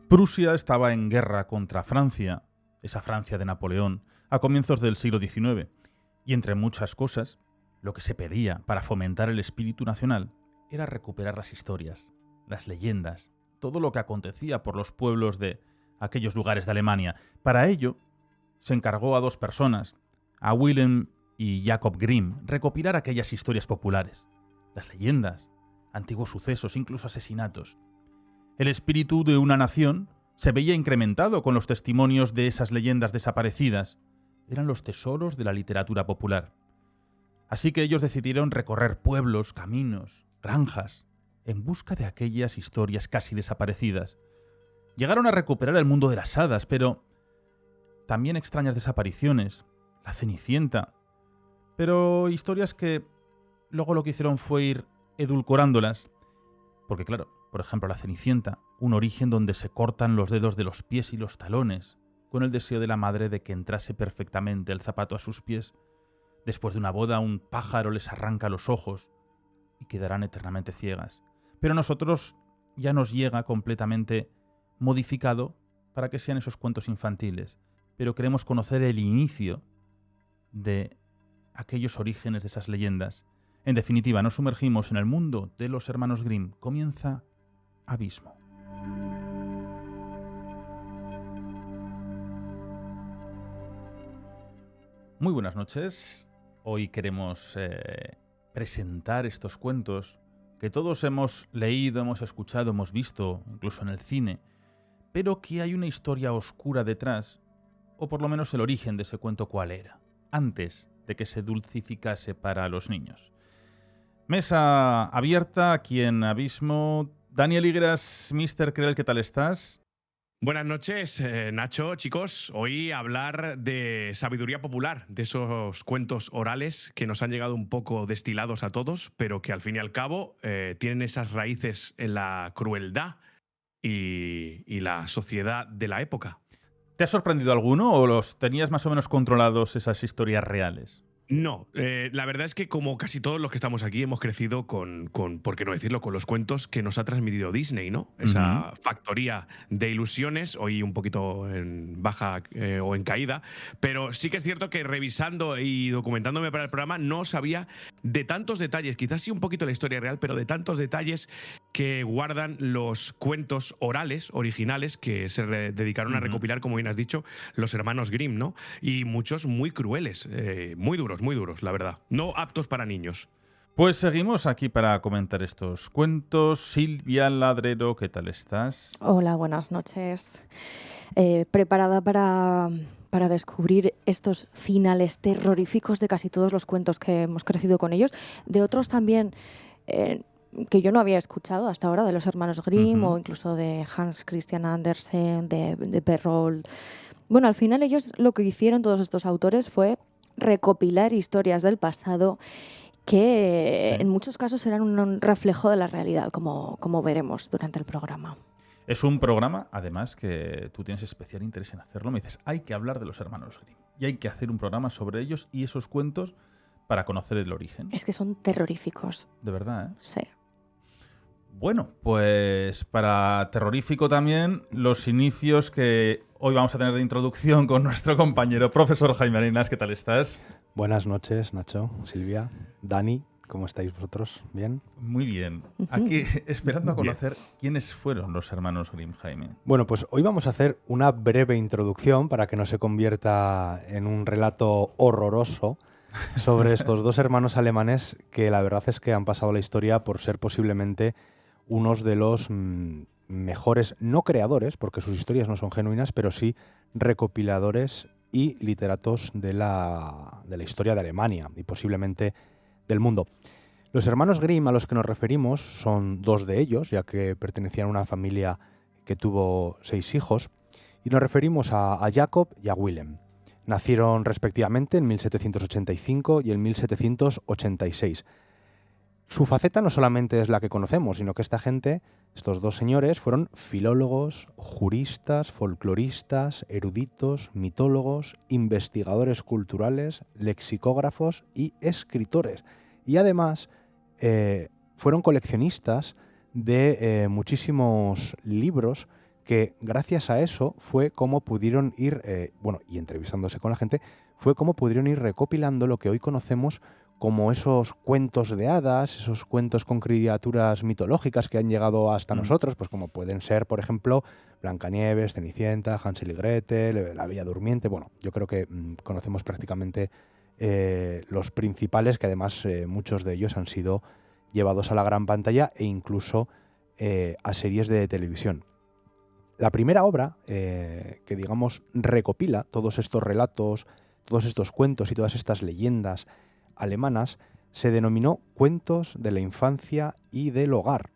Prusia estaba en guerra contra Francia, esa Francia de Napoleón, a comienzos del siglo XIX, y entre muchas cosas, lo que se pedía para fomentar el espíritu nacional era recuperar las historias, las leyendas, todo lo que acontecía por los pueblos de aquellos lugares de Alemania. Para ello, se encargó a dos personas, a Wilhelm y Jacob Grimm, recopilar aquellas historias populares, las leyendas, antiguos sucesos, incluso asesinatos. El espíritu de una nación se veía incrementado con los testimonios de esas leyendas desaparecidas. Eran los tesoros de la literatura popular. Así que ellos decidieron recorrer pueblos, caminos, granjas, en busca de aquellas historias casi desaparecidas. Llegaron a recuperar el mundo de las hadas, pero también extrañas desapariciones, la Cenicienta, pero historias que luego lo que hicieron fue ir edulcorándolas, porque claro, por ejemplo, la Cenicienta, un origen donde se cortan los dedos de los pies y los talones, con el deseo de la madre de que entrase perfectamente el zapato a sus pies. Después de una boda, un pájaro les arranca los ojos y quedarán eternamente ciegas. Pero a nosotros ya nos llega completamente modificado para que sean esos cuentos infantiles. Pero queremos conocer el inicio de aquellos orígenes de esas leyendas. En definitiva, nos sumergimos en el mundo de los hermanos Grimm. Comienza Abismo. Muy buenas noches. Hoy queremos presentar estos cuentos que todos hemos leído, hemos escuchado, hemos visto, incluso en el cine, pero que hay una historia oscura detrás, o por lo menos el origen de ese cuento cuál era, antes de que se dulcificase para los niños. Mesa abierta aquí en Abismo. Daniel Higueras, Mr. Krell, ¿qué tal estás? Buenas noches, Nacho, chicos. Hoy hablar de sabiduría popular, de esos cuentos orales que nos han llegado un poco destilados a todos, pero que al fin y al cabo tienen esas raíces en la crueldad y la sociedad de la época. ¿Te ha sorprendido alguno o los tenías más o menos controlados esas historias reales? No, la verdad es que como casi todos los que estamos aquí hemos crecido con, por qué no decirlo, con los cuentos que nos ha transmitido Disney, ¿no? Esa factoría de ilusiones, hoy un poquito en baja o en caída, pero sí que es cierto que revisando y documentándome para el programa no sabía de tantos detalles, quizás sí un poquito la historia real, pero de tantos detalles que guardan los cuentos orales, originales, que se dedicaron a recopilar, como bien has dicho, los hermanos Grimm, ¿no? Y muchos muy crueles, muy duros, la verdad. No aptos para niños. Pues seguimos aquí para comentar estos cuentos. Silvia Ladrero, ¿qué tal estás? Hola, buenas noches. Preparada para descubrir estos finales terroríficos de casi todos los cuentos que hemos crecido con ellos. De otros también que yo no había escuchado hasta ahora, de los hermanos Grimm o incluso de Hans Christian Andersen, de Perrault. Bueno, al final ellos lo que hicieron, todos estos autores, fue recopilar historias del pasado que en muchos casos eran un reflejo de la realidad, como veremos durante el programa. Es un programa, además, que tú tienes especial interés en hacerlo. Me dices, hay que hablar de los hermanos Grimm y hay que hacer un programa sobre ellos y esos cuentos para conocer el origen. Es que son terroríficos. De verdad, ¿eh? Sí. Bueno, pues para terrorífico también los inicios que hoy vamos a tener de introducción con nuestro compañero profesor Jaime Arenas. ¿Qué tal estás? Buenas noches, Nacho, Silvia, Dani, ¿cómo estáis vosotros? ¿Bien? Muy bien. Aquí esperando a conocer quiénes fueron los hermanos Grimm, Jaime. Bueno, pues hoy vamos a hacer una breve introducción para que no se convierta en un relato horroroso sobre estos dos hermanos alemanes que la verdad es que han pasado la historia por ser posiblemente unos de los mejores, no creadores, porque sus historias no son genuinas, pero sí recopiladores y literatos de la historia de Alemania y posiblemente del mundo. Los hermanos Grimm a los que nos referimos son dos de ellos, ya que pertenecían a una familia que tuvo 6 hijos, y nos referimos a Jacob y a Wilhelm. Nacieron respectivamente en 1785 y en 1786. Su faceta no solamente es la que conocemos, sino que esta gente, estos dos señores, fueron filólogos, juristas, folcloristas, eruditos, mitólogos, investigadores culturales, lexicógrafos y escritores. Y además fueron coleccionistas de muchísimos libros que gracias a eso fue como pudieron ir, y entrevistándose con la gente, fue como pudieron ir recopilando lo que hoy conocemos como esos cuentos de hadas, esos cuentos con criaturas mitológicas que han llegado hasta nosotros, pues como pueden ser, por ejemplo, Blancanieves, Cenicienta, Hansel y Gretel, La Bella Durmiente. Bueno, yo creo que conocemos prácticamente los principales, que además muchos de ellos han sido llevados a la gran pantalla e incluso a series de televisión. La primera obra que, digamos, recopila todos estos relatos, todos estos cuentos y todas estas leyendas alemanas se denominó Cuentos de la infancia y del hogar.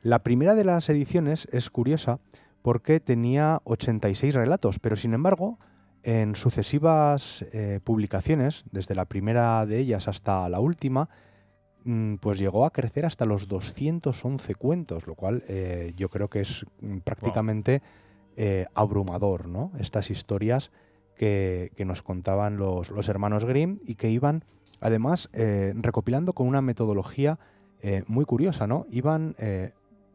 La primera de las ediciones es curiosa porque tenía 86 relatos, pero sin embargo, en sucesivas publicaciones, desde la primera de ellas hasta la última, pues llegó a crecer hasta los 211 cuentos, lo cual yo creo que es prácticamente abrumador, ¿no? Estas historias que nos contaban los hermanos Grimm y que iban, además, recopilando con una metodología muy curiosa, ¿no? Iban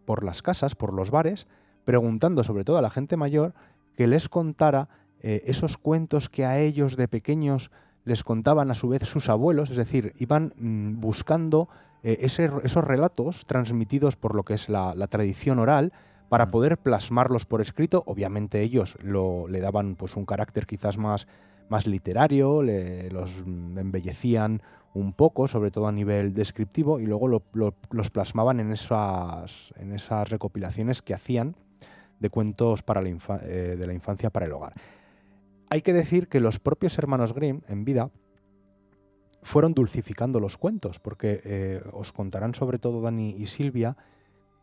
por las casas, por los bares, preguntando sobre todo a la gente mayor que les contara esos cuentos que a ellos de pequeños les contaban a su vez sus abuelos, es decir, iban buscando esos relatos transmitidos por lo que es la tradición oral para poder plasmarlos por escrito. Obviamente ellos le daban pues un carácter quizás más literario, los embellecían un poco, sobre todo a nivel descriptivo, y luego los plasmaban en esas recopilaciones que hacían de cuentos de la infancia para el hogar. Hay que decir que los propios hermanos Grimm, en vida, fueron dulcificando los cuentos, porque os contarán sobre todo Dani y Silvia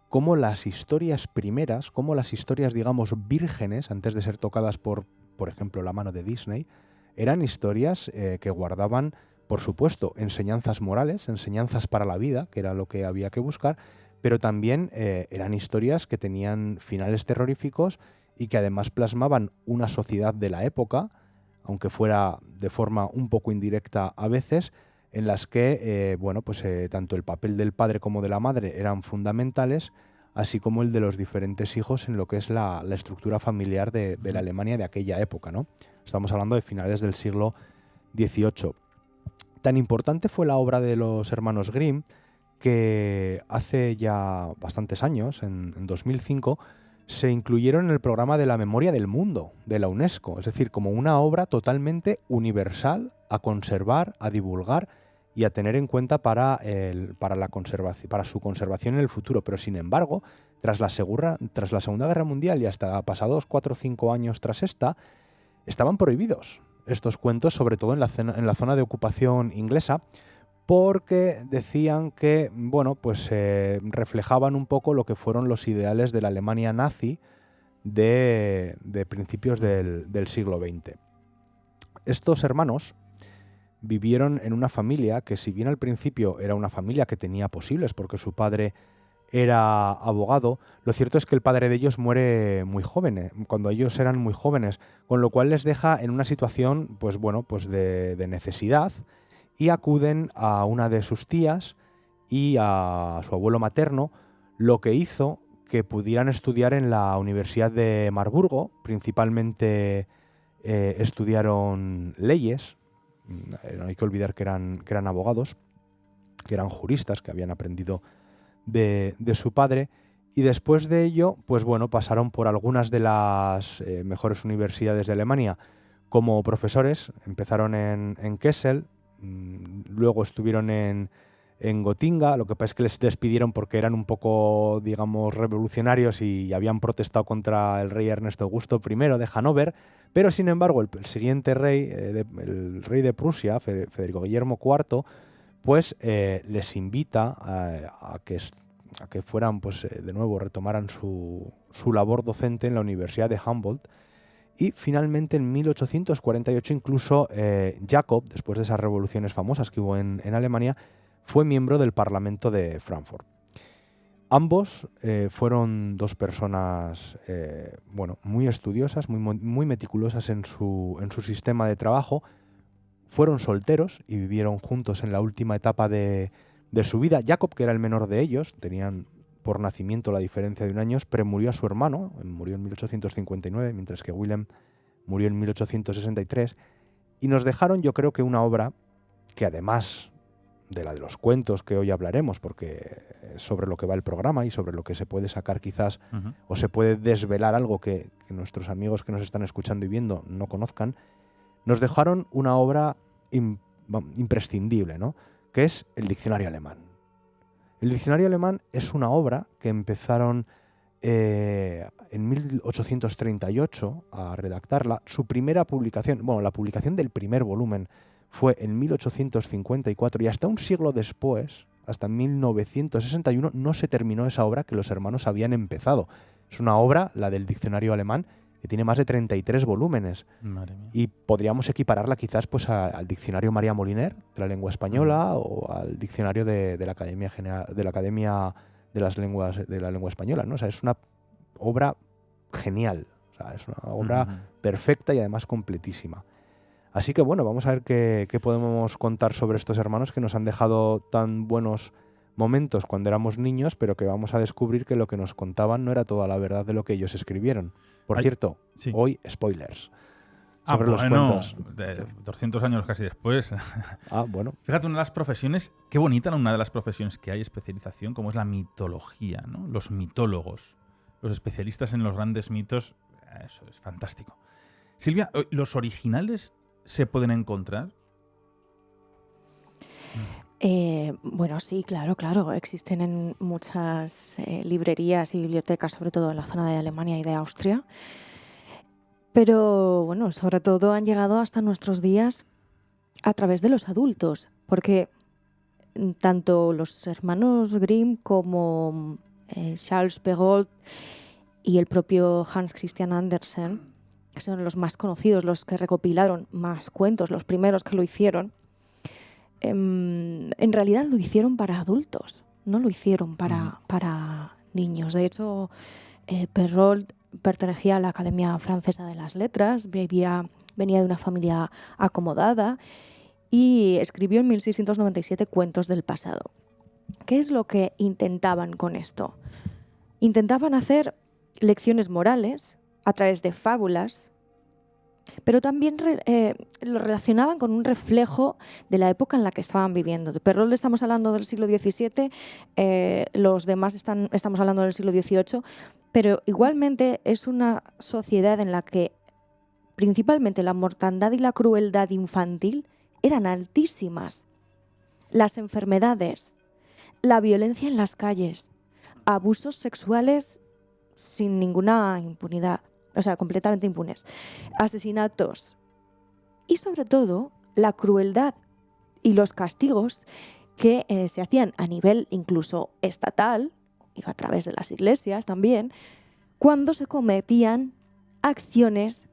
cómo las historias primeras, cómo las historias, digamos, vírgenes, antes de ser tocadas por ejemplo, la mano de Disney, eran historias que guardaban, por supuesto, enseñanzas morales, enseñanzas para la vida, que era lo que había que buscar, pero también eran historias que tenían finales terroríficos y que además plasmaban una sociedad de la época, aunque fuera de forma un poco indirecta a veces, en las que tanto el papel del padre como de la madre eran fundamentales, así como el de los diferentes hijos en lo que es la estructura familiar de la Alemania de aquella época, ¿no? Estamos hablando de finales del siglo XVIII. Tan importante fue la obra de los hermanos Grimm que hace ya bastantes años, en 2005, se incluyeron en el programa de la Memoria del Mundo de la UNESCO, es decir, como una obra totalmente universal a conservar, a divulgar y a tener en cuenta para su conservación en el futuro. Pero sin embargo, tras la Segunda Guerra Mundial y hasta pasados 4 o 5 años tras esta, estaban prohibidos estos cuentos, sobre todo en la zona de ocupación inglesa, porque decían que reflejaban un poco lo que fueron los ideales de la Alemania nazi de principios del siglo XX. Estos hermanos vivieron en una familia que, si bien al principio era una familia que tenía posibles porque su padre era abogado, lo cierto es que el padre de ellos muere muy joven, cuando ellos eran muy jóvenes, con lo cual les deja en una situación de necesidad, y acuden a una de sus tías y a su abuelo materno, lo que hizo que pudieran estudiar en la Universidad de Marburgo. Principalmente estudiaron leyes. No hay que olvidar que eran abogados, que eran juristas, que habían aprendido de su padre, y después de ello pasaron por algunas de las mejores universidades de Alemania como profesores. Empezaron en Kassel, luego estuvieron en Gotinga. Lo que pasa es que les despidieron porque eran un poco, digamos, revolucionarios y habían protestado contra el rey Ernesto Augusto I de Hannover, pero sin embargo el siguiente rey, el rey de Prusia, Federico Guillermo IV, les invita a que fueran, de nuevo retomaran su labor docente en la Universidad de Humboldt. Y finalmente en 1848 incluso Jacob, después de esas revoluciones famosas que hubo en Alemania, fue miembro del Parlamento de Frankfurt. Ambos fueron dos personas muy estudiosas, muy meticulosas en su sistema de trabajo. Fueron solteros y vivieron juntos en la última etapa de su vida. Jacob, que era el menor de ellos, tenían por nacimiento la diferencia de un año, premurió a su hermano, murió en 1859, mientras que Willem murió en 1863, y nos dejaron, yo creo que una obra que, además de la de los cuentos que hoy hablaremos, porque es sobre lo que va el programa y sobre lo que se puede sacar quizás, o se puede desvelar algo que nuestros amigos que nos están escuchando y viendo no conozcan, nos dejaron una obra imprescindible, ¿no? Que es el diccionario alemán. El diccionario alemán es una obra que empezaron en 1838 a redactarla. Su primera publicación, la publicación del primer volumen fue en 1854 y hasta un siglo después, hasta 1961, no se terminó esa obra que los hermanos habían empezado. Es una obra, la del diccionario alemán, que tiene más de 33 volúmenes. Madre mía. Y podríamos equipararla quizás pues al diccionario María Moliner de la lengua española o al diccionario de la Academia de las Lenguas de la lengua española, ¿no? O sea, es una obra genial, o sea, es una obra perfecta y además completísima. Así que bueno, vamos a ver qué podemos contar sobre estos hermanos que nos han dejado tan buenos momentos cuando éramos niños, pero que vamos a descubrir que lo que nos contaban no era toda la verdad de lo que ellos escribieron. Por cierto, sí. Hoy spoilers sobre los cuentos. 200 años casi después. Bueno. Fíjate, una de las profesiones, qué bonita una de las profesiones que hay especialización, como es la mitología, ¿no? Los mitólogos, los especialistas en los grandes mitos, eso es fantástico. Silvia, ¿los originales se pueden encontrar? Bueno, sí, claro. Existen en muchas librerías y bibliotecas, sobre todo en la zona de Alemania y de Austria. Pero, bueno, sobre todo han llegado hasta nuestros días a través de los adultos, porque tanto los hermanos Grimm como Charles Perrault y el propio Hans Christian Andersen, que son los más conocidos, los que recopilaron más cuentos, los primeros que lo hicieron, en realidad lo hicieron para adultos, no lo hicieron para niños. De hecho, Perrault pertenecía a la Academia Francesa de las Letras, venía de una familia acomodada y escribió en 1697 Cuentos del pasado. ¿Qué es lo que intentaban con esto? Intentaban hacer lecciones morales a través de fábulas, pero también lo relacionaban con un reflejo de la época en la que estaban viviendo. De Perrault estamos hablando del siglo XVII, los demás estamos hablando del siglo XVIII, pero igualmente es una sociedad en la que principalmente la mortandad y la crueldad infantil eran altísimas. Las enfermedades, la violencia en las calles, abusos sexuales sin ninguna impunidad, o sea, completamente impunes, asesinatos y sobre todo la crueldad y los castigos que se hacían a nivel incluso estatal y a través de las iglesias también, cuando se cometían acciones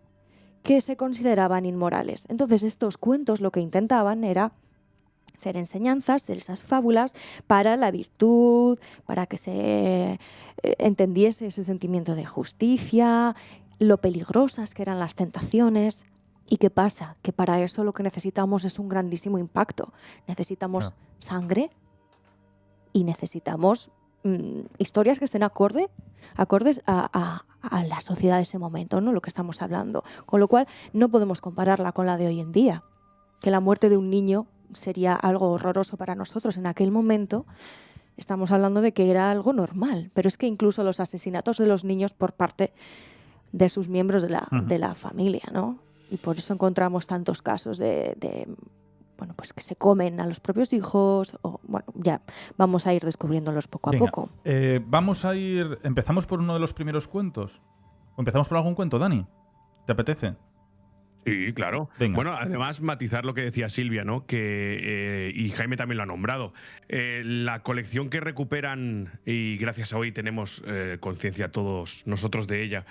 que se consideraban inmorales. Entonces estos cuentos lo que intentaban era ser enseñanzas, esas fábulas para la virtud, para que se entendiese ese sentimiento de justicia, lo peligrosas que eran las tentaciones. ¿Y qué pasa? Que para eso lo que necesitamos es un grandísimo impacto. Necesitamos sangre y necesitamos historias que estén acordes a la sociedad de ese momento, ¿no? Lo que estamos hablando. Con lo cual no podemos compararla con la de hoy en día, que la muerte de un niño sería algo horroroso para nosotros. En aquel momento estamos hablando de que era algo normal, pero es que incluso los asesinatos de los niños por parte de sus miembros de la familia, ¿no? Y por eso encontramos tantos casos bueno, pues que se comen a los propios hijos, o bueno, ya vamos a ir descubriéndolos poco a poco. ¿Empezamos por uno de los primeros cuentos? ¿O empezamos por algún cuento, Dani? ¿Te apetece? Sí, claro. Venga. Bueno, además matizar lo que decía Silvia, ¿no? Que y Jaime también lo ha nombrado. La colección que recuperan, y gracias a hoy tenemos conciencia todos nosotros de ella,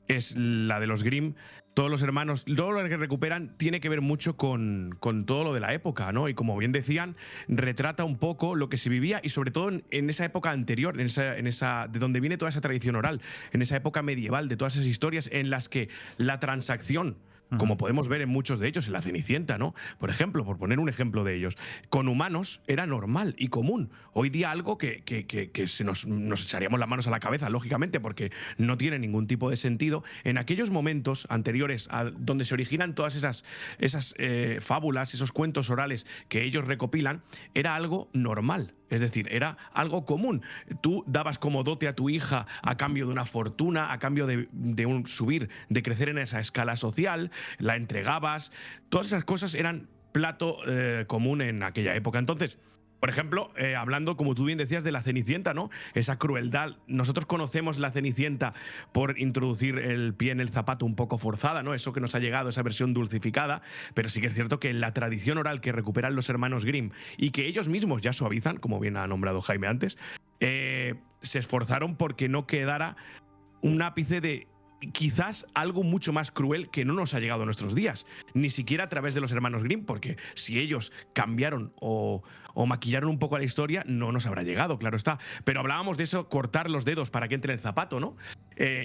es la de los Grimm. Todos los hermanos, todo lo que recuperan tiene que ver mucho con todo lo de la época, ¿no? Y como bien decían, retrata un poco lo que se vivía y sobre todo en esa época anterior, de donde viene toda esa tradición oral, en esa época medieval, de todas esas historias en las que la transacción, como podemos ver en muchos de ellos, en la Cenicienta, ¿no? Por ejemplo, por poner un ejemplo de ellos, con humanos era normal y común. Hoy día algo que nos echaríamos las manos a la cabeza, lógicamente, porque no tiene ningún tipo de sentido. En aquellos momentos anteriores a donde se originan todas esas fábulas, esos cuentos orales que ellos recopilan, era algo normal. Es decir, era algo común. Tú dabas como dote a tu hija a cambio de una fortuna, a cambio de un subir, de crecer en esa escala social, la entregabas. Todas esas cosas eran plato común en aquella época. Entonces, por ejemplo, hablando, como tú bien decías, de la Cenicienta, ¿no? Esa crueldad. Nosotros conocemos la Cenicienta por introducir el pie en el zapato un poco forzada, ¿no? Eso que nos ha llegado, esa versión dulcificada, pero sí que es cierto que la tradición oral que recuperan los hermanos Grimm y que ellos mismos ya suavizan, como bien ha nombrado Jaime antes, se esforzaron porque no quedara un ápice de quizás algo mucho más cruel que no nos ha llegado a nuestros días, ni siquiera a través de los hermanos Grimm, porque si ellos cambiaron o maquillaron un poco la historia, no nos habrá llegado, claro está. Pero hablábamos de eso, cortar los dedos para que entre el zapato, ¿no?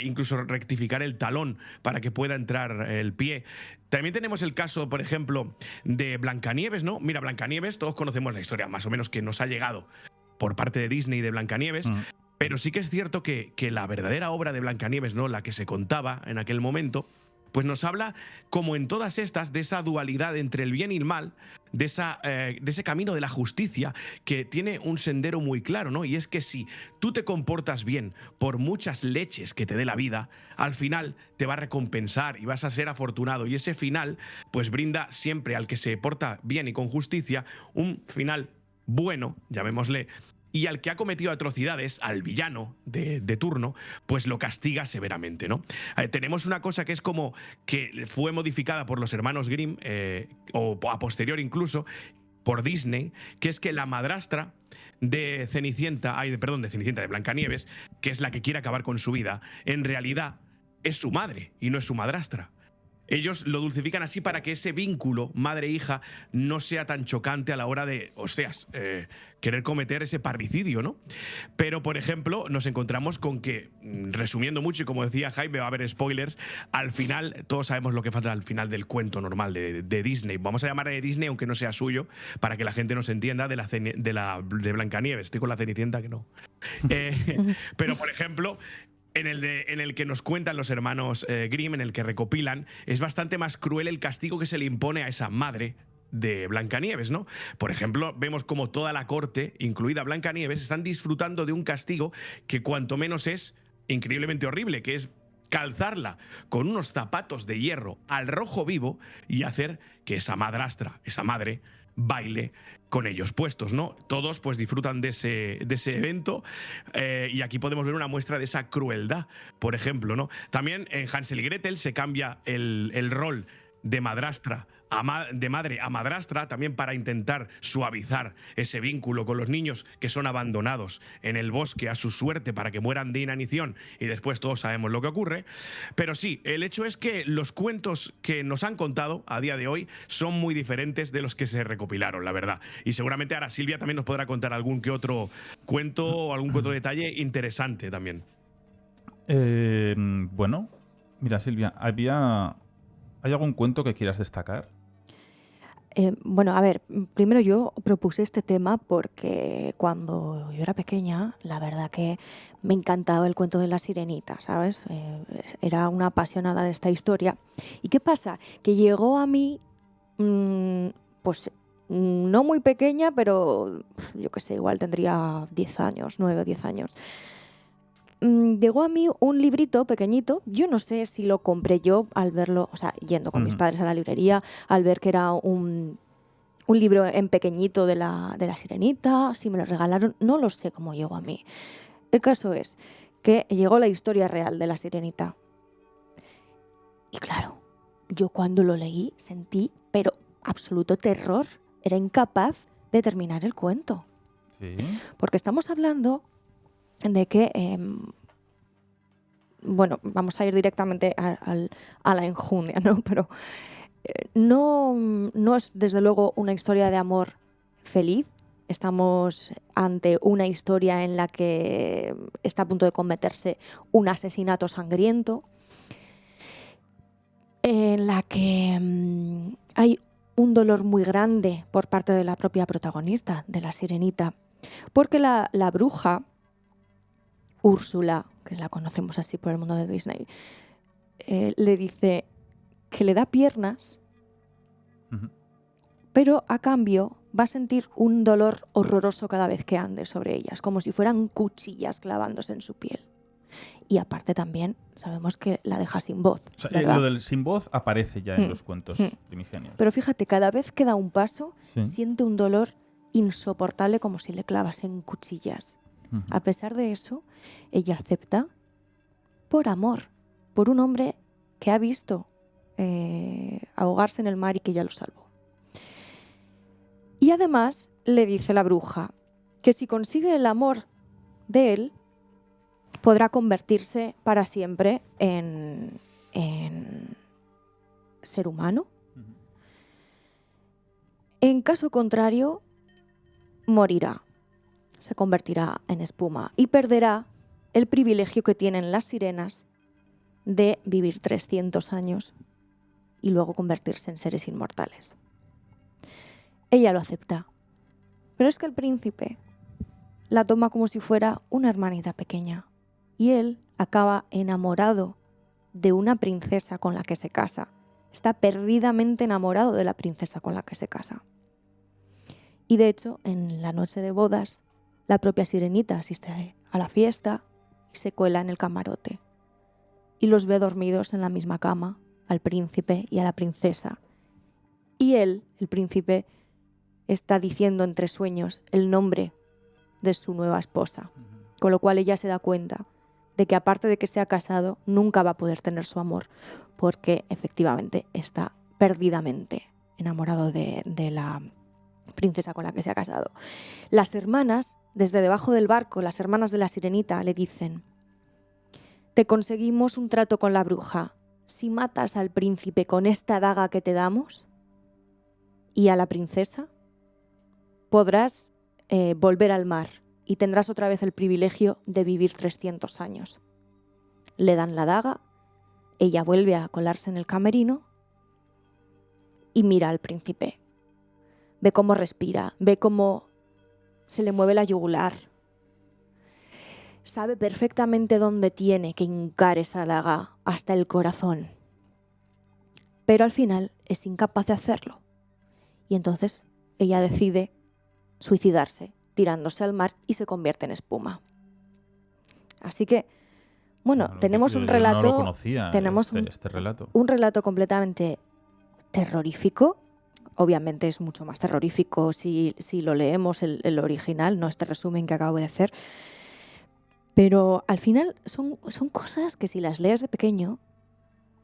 Incluso rectificar el talón para que pueda entrar el pie. También tenemos el caso, por ejemplo, de Blancanieves, ¿no? Mira, Blancanieves, todos conocemos la historia más o menos que nos ha llegado por parte de Disney de Blancanieves. Pero sí que es cierto que la verdadera obra de Blancanieves, ¿no? La que se contaba en aquel momento, pues nos habla, como en todas estas, de esa dualidad entre el bien y el mal, de ese camino de la justicia que tiene un sendero muy claro, ¿no? Y es que si tú te comportas bien por muchas leches que te dé la vida, al final te va a recompensar y vas a ser afortunado. Y ese final, pues brinda siempre al que se porta bien y con justicia un final bueno, llamémosle, y al que ha cometido atrocidades, al villano de turno, pues lo castiga severamente, ¿no? Tenemos una cosa que es como que fue modificada por los hermanos Grimm, o a posterior incluso, por Disney, que es que la madrastra de de Blancanieves, que es la que quiere acabar con su vida, en realidad es su madre y no es su madrastra. Ellos lo dulcifican así para que ese vínculo madre-hija no sea tan chocante a la hora de, querer cometer ese parricidio, ¿no? Pero, por ejemplo, nos encontramos con que, resumiendo mucho, y como decía Jaime, va a haber spoilers, al final, todos sabemos lo que falta al final del cuento normal de Disney. Vamos a llamarle de Disney, aunque no sea suyo, para que la gente nos entienda de Blancanieves. Estoy con la Cenicienta que no. Pero, por ejemplo, en el que nos cuentan los hermanos Grimm, en el que recopilan, es bastante más cruel el castigo que se le impone a esa madre de Blancanieves, ¿no? Por ejemplo, vemos como toda la corte, incluida Blancanieves, están disfrutando de un castigo que cuanto menos es increíblemente horrible, que es calzarla con unos zapatos de hierro al rojo vivo y hacer que esa madrastra, esa madre, baile con ellos puestos, ¿no? Todos pues disfrutan de ese evento, y aquí podemos ver una muestra de esa crueldad, por ejemplo, ¿no? También en Hansel y Gretel se cambia el rol de madrastra de madre a madrastra, también para intentar suavizar ese vínculo con los niños que son abandonados en el bosque a su suerte para que mueran de inanición, y después todos sabemos lo que ocurre. Pero sí, el hecho es que los cuentos que nos han contado a día de hoy son muy diferentes de los que se recopilaron, la verdad. Y seguramente ahora Silvia también nos podrá contar algún que otro cuento o algún que otro detalle interesante también. Bueno, mira, Silvia, ¿hay algún cuento que quieras destacar? Bueno, a ver, primero yo propuse este tema porque cuando yo era pequeña, la verdad que me encantaba el cuento de la sirenita, ¿sabes? Era una apasionada de esta historia. ¿Y qué pasa? Que llegó a mí, pues no muy pequeña, pero yo qué sé, igual tendría 10 años, 9 o 10 años. Llegó a mí un librito pequeñito, yo no sé si lo compré yo al verlo, o sea, yendo con mis padres a la librería, al ver que era un libro en pequeñito de la sirenita, si me lo regalaron, no lo sé cómo llegó a mí. El caso es que llegó la historia real de la sirenita. Y claro, yo cuando lo leí sentí, pero absoluto terror, era incapaz de terminar el cuento. Sí. Porque estamos hablando de que bueno, vamos a ir directamente a la enjundia, ¿no? Pero no es desde luego una historia de amor feliz. Estamos ante una historia en la que está a punto de cometerse un asesinato sangriento, en la que hay un dolor muy grande por parte de la propia protagonista, de la sirenita, porque la bruja, Úrsula, que la conocemos así por el mundo de Disney, le dice que le da piernas, pero a cambio va a sentir un dolor horroroso cada vez que ande sobre ellas, como si fueran cuchillas clavándose en su piel. Y aparte también sabemos que la deja sin voz. O sea, ¿verdad? lo del sin voz aparece ya en los cuentos primigenios. Pero fíjate, cada vez que da un paso, Sí. siente un dolor insoportable como si le clavasen cuchillas. Ujú. A pesar de eso, ella acepta por amor, por un hombre que ha visto ahogarse en el mar y que ya lo salvó. Y además le dice la bruja que si consigue el amor de él, podrá convertirse para siempre en ser humano. En caso contrario, morirá, se convertirá en espuma y perderá el privilegio que tienen las sirenas de vivir 300 años y luego convertirse en seres inmortales. Ella lo acepta, pero es que el príncipe la toma como si fuera una hermanita pequeña y él acaba enamorado de una princesa con la que se casa. Está perdidamente enamorado de la princesa con la que se casa. Y de hecho, en la noche de bodas, la propia sirenita asiste a la fiesta y se cuela en el camarote. Y los ve dormidos en la misma cama, al príncipe y a la princesa. Y él, el príncipe, está diciendo entre sueños el nombre de su nueva esposa. Con lo cual ella se da cuenta de que aparte de que se ha casado, nunca va a poder tener su amor, porque efectivamente está perdidamente enamorado de la princesa con la que se ha casado. Las hermanas, desde debajo del barco, las hermanas de la sirenita, le dicen: te conseguimos un trato con la bruja. Si matas al príncipe con esta daga que te damos y a la princesa, podrás volver al mar y tendrás otra vez el privilegio de vivir 300 años. Le dan la daga, ella vuelve a colarse en el camerino y mira al príncipe. Ve cómo respira, ve cómo se le mueve la yugular. Sabe perfectamente dónde tiene que hincar esa daga hasta el corazón. Pero al final es incapaz de hacerlo. Y entonces ella decide suicidarse, tirándose al mar y se convierte en espuma. Así que, bueno, tenemos un relato. No lo conocía, tenemos este relato. Un relato completamente terrorífico. Obviamente es mucho más terrorífico si lo leemos el original, no este resumen que acabo de hacer. Pero al final son cosas que si las lees de pequeño,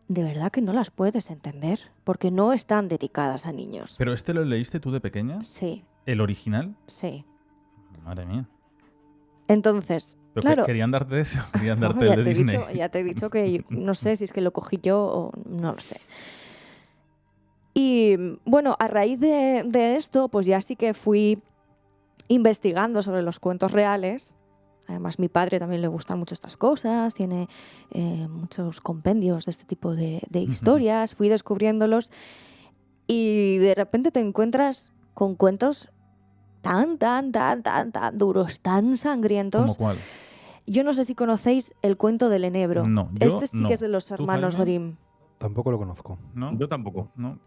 de verdad que no las puedes entender, porque no están dedicadas a niños. ¿Pero este lo leíste tú de pequeña? Sí. ¿El original? Sí. Madre mía. Entonces, ¿Pero claro, querían darte eso? ¿Querían no, darte el de Disney? ya te he dicho que no sé si es que lo cogí yo o no lo sé. Y bueno, a raíz de esto, pues ya sí que fui investigando sobre los cuentos reales. Además, mi padre también le gustan mucho estas cosas, tiene muchos compendios de este tipo de historias, fui descubriéndolos y de repente te encuentras con cuentos tan duros, tan sangrientos. ¿Cómo cuál? Yo no sé si conocéis el cuento del enebro. No, yo Este sí no. que es de los ¿Tú, hermanos Jaime? Grimm. Tampoco lo conozco. ¿No? Yo tampoco. No,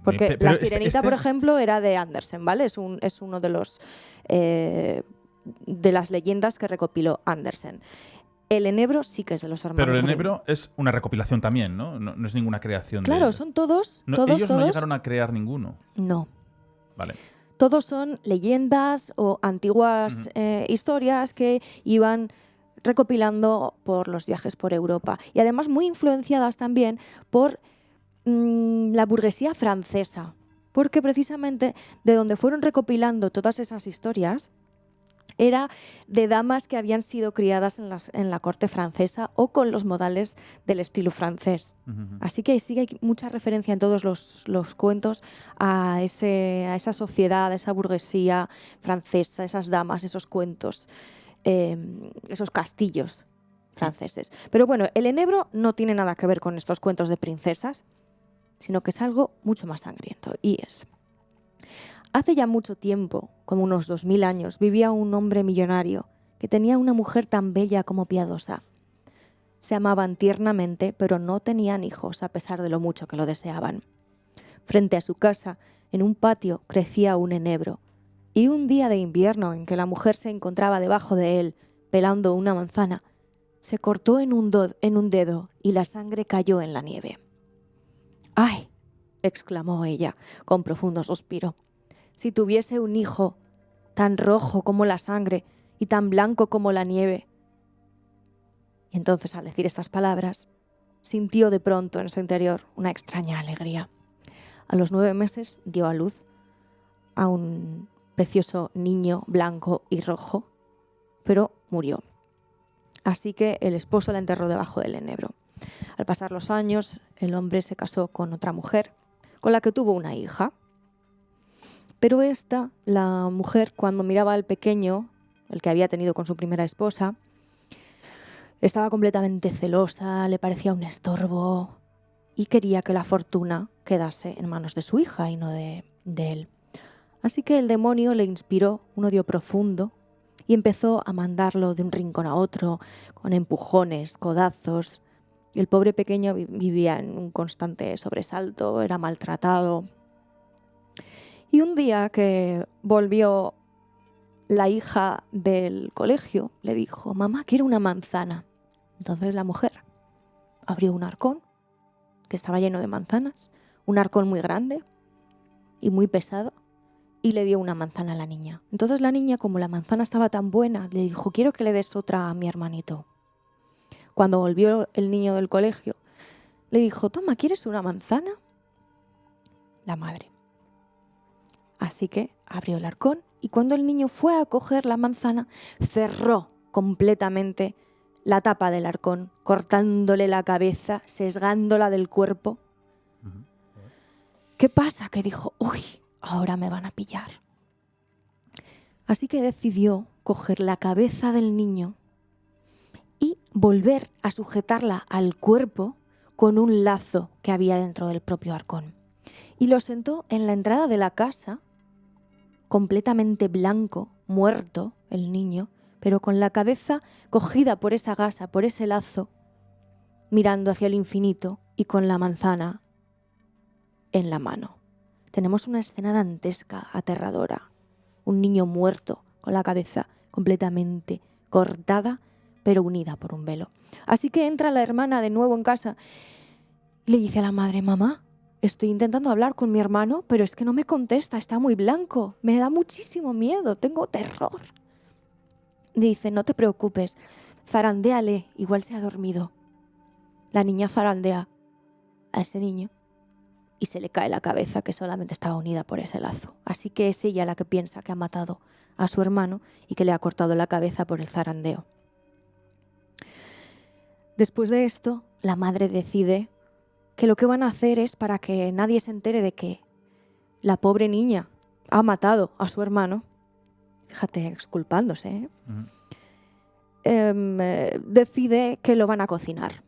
Porque pero La Sirenita, por ejemplo, era de Andersen, ¿vale? Es uno de los de las leyendas que recopiló Andersen. El enebro sí que es de los hermanos Pero el Grimm. enebro es una recopilación también, ¿no? No es ninguna creación. Claro, de... son todos. Ellos no llegaron a crear ninguno. No. Vale. Todos son leyendas o antiguas historias que iban recopilando por los viajes por Europa. Y además muy influenciadas también por la burguesía francesa. Porque precisamente de donde fueron recopilando todas esas historias, era de damas que habían sido criadas en la corte francesa o con los modales del estilo francés. Así que sí hay mucha referencia en todos los cuentos a esa sociedad, a esa burguesía francesa, esas damas, esos cuentos, esos castillos franceses. Pero bueno, el enebro no tiene nada que ver con estos cuentos de princesas, sino que es algo mucho más sangriento. Y es: hace ya mucho tiempo, como unos 2000 años, vivía un hombre millonario que tenía una mujer tan bella como piadosa. Se amaban tiernamente, pero no tenían hijos a pesar de lo mucho que lo deseaban. Frente a su casa, en un patio, crecía un enebro, y un día de invierno en que la mujer se encontraba debajo de él, pelando una manzana, se cortó en un dedo y la sangre cayó en la nieve. ¡Ay!, exclamó ella con profundo suspiro. Si tuviese un hijo tan rojo como la sangre y tan blanco como la nieve. Y entonces, al decir estas palabras, sintió de pronto en su interior una extraña alegría. A los 9 meses dio a luz a un precioso niño blanco y rojo, pero murió. Así que el esposo la enterró debajo del enebro. Al pasar los años, el hombre se casó con otra mujer, con la que tuvo una hija. Pero esta, la mujer, cuando miraba al pequeño, el que había tenido con su primera esposa, estaba completamente celosa, le parecía un estorbo y quería que la fortuna quedase en manos de su hija y no de él. Así que el demonio le inspiró un odio profundo y empezó a mandarlo de un rincón a otro, con empujones, codazos. El pobre pequeño vivía en un constante sobresalto, era maltratado. Y un día que volvió la hija del colegio, le dijo: mamá, quiero una manzana. Entonces la mujer abrió un arcón que estaba lleno de manzanas, un arcón muy grande y muy pesado, y le dio una manzana a la niña. Entonces la niña, como la manzana estaba tan buena, le dijo: quiero que le des otra a mi hermanito. Cuando volvió el niño del colegio, le dijo: toma, ¿quieres una manzana? La madre. Así que abrió el arcón y cuando el niño fue a coger la manzana, cerró completamente la tapa del arcón, cortándole la cabeza, sesgándola del cuerpo. ¿Qué pasa? Que dijo: uy, ahora me van a pillar. Así que decidió coger la cabeza del niño y volver a sujetarla al cuerpo con un lazo que había dentro del propio arcón. Y lo sentó en la entrada de la casa, completamente blanco, muerto el niño, pero con la cabeza cogida por esa gasa, por ese lazo, mirando hacia el infinito y con la manzana en la mano. Tenemos una escena dantesca, aterradora. Un niño muerto con la cabeza completamente cortada, pero unida por un velo. Así que entra la hermana de nuevo en casa y le dice a la madre: mamá, estoy intentando hablar con mi hermano, pero es que no me contesta, está muy blanco, me da muchísimo miedo, tengo terror. Dice: no te preocupes, zarandéale, igual se ha dormido. La niña zarandea a ese niño y se le cae la cabeza, que solamente estaba unida por ese lazo. Así que es ella la que piensa que ha matado a su hermano y que le ha cortado la cabeza por el zarandeo. Después de esto, la madre decide que lo que van a hacer es, para que nadie se entere de que la pobre niña ha matado a su hermano, fíjate, exculpándose, decide que lo van a cocinar.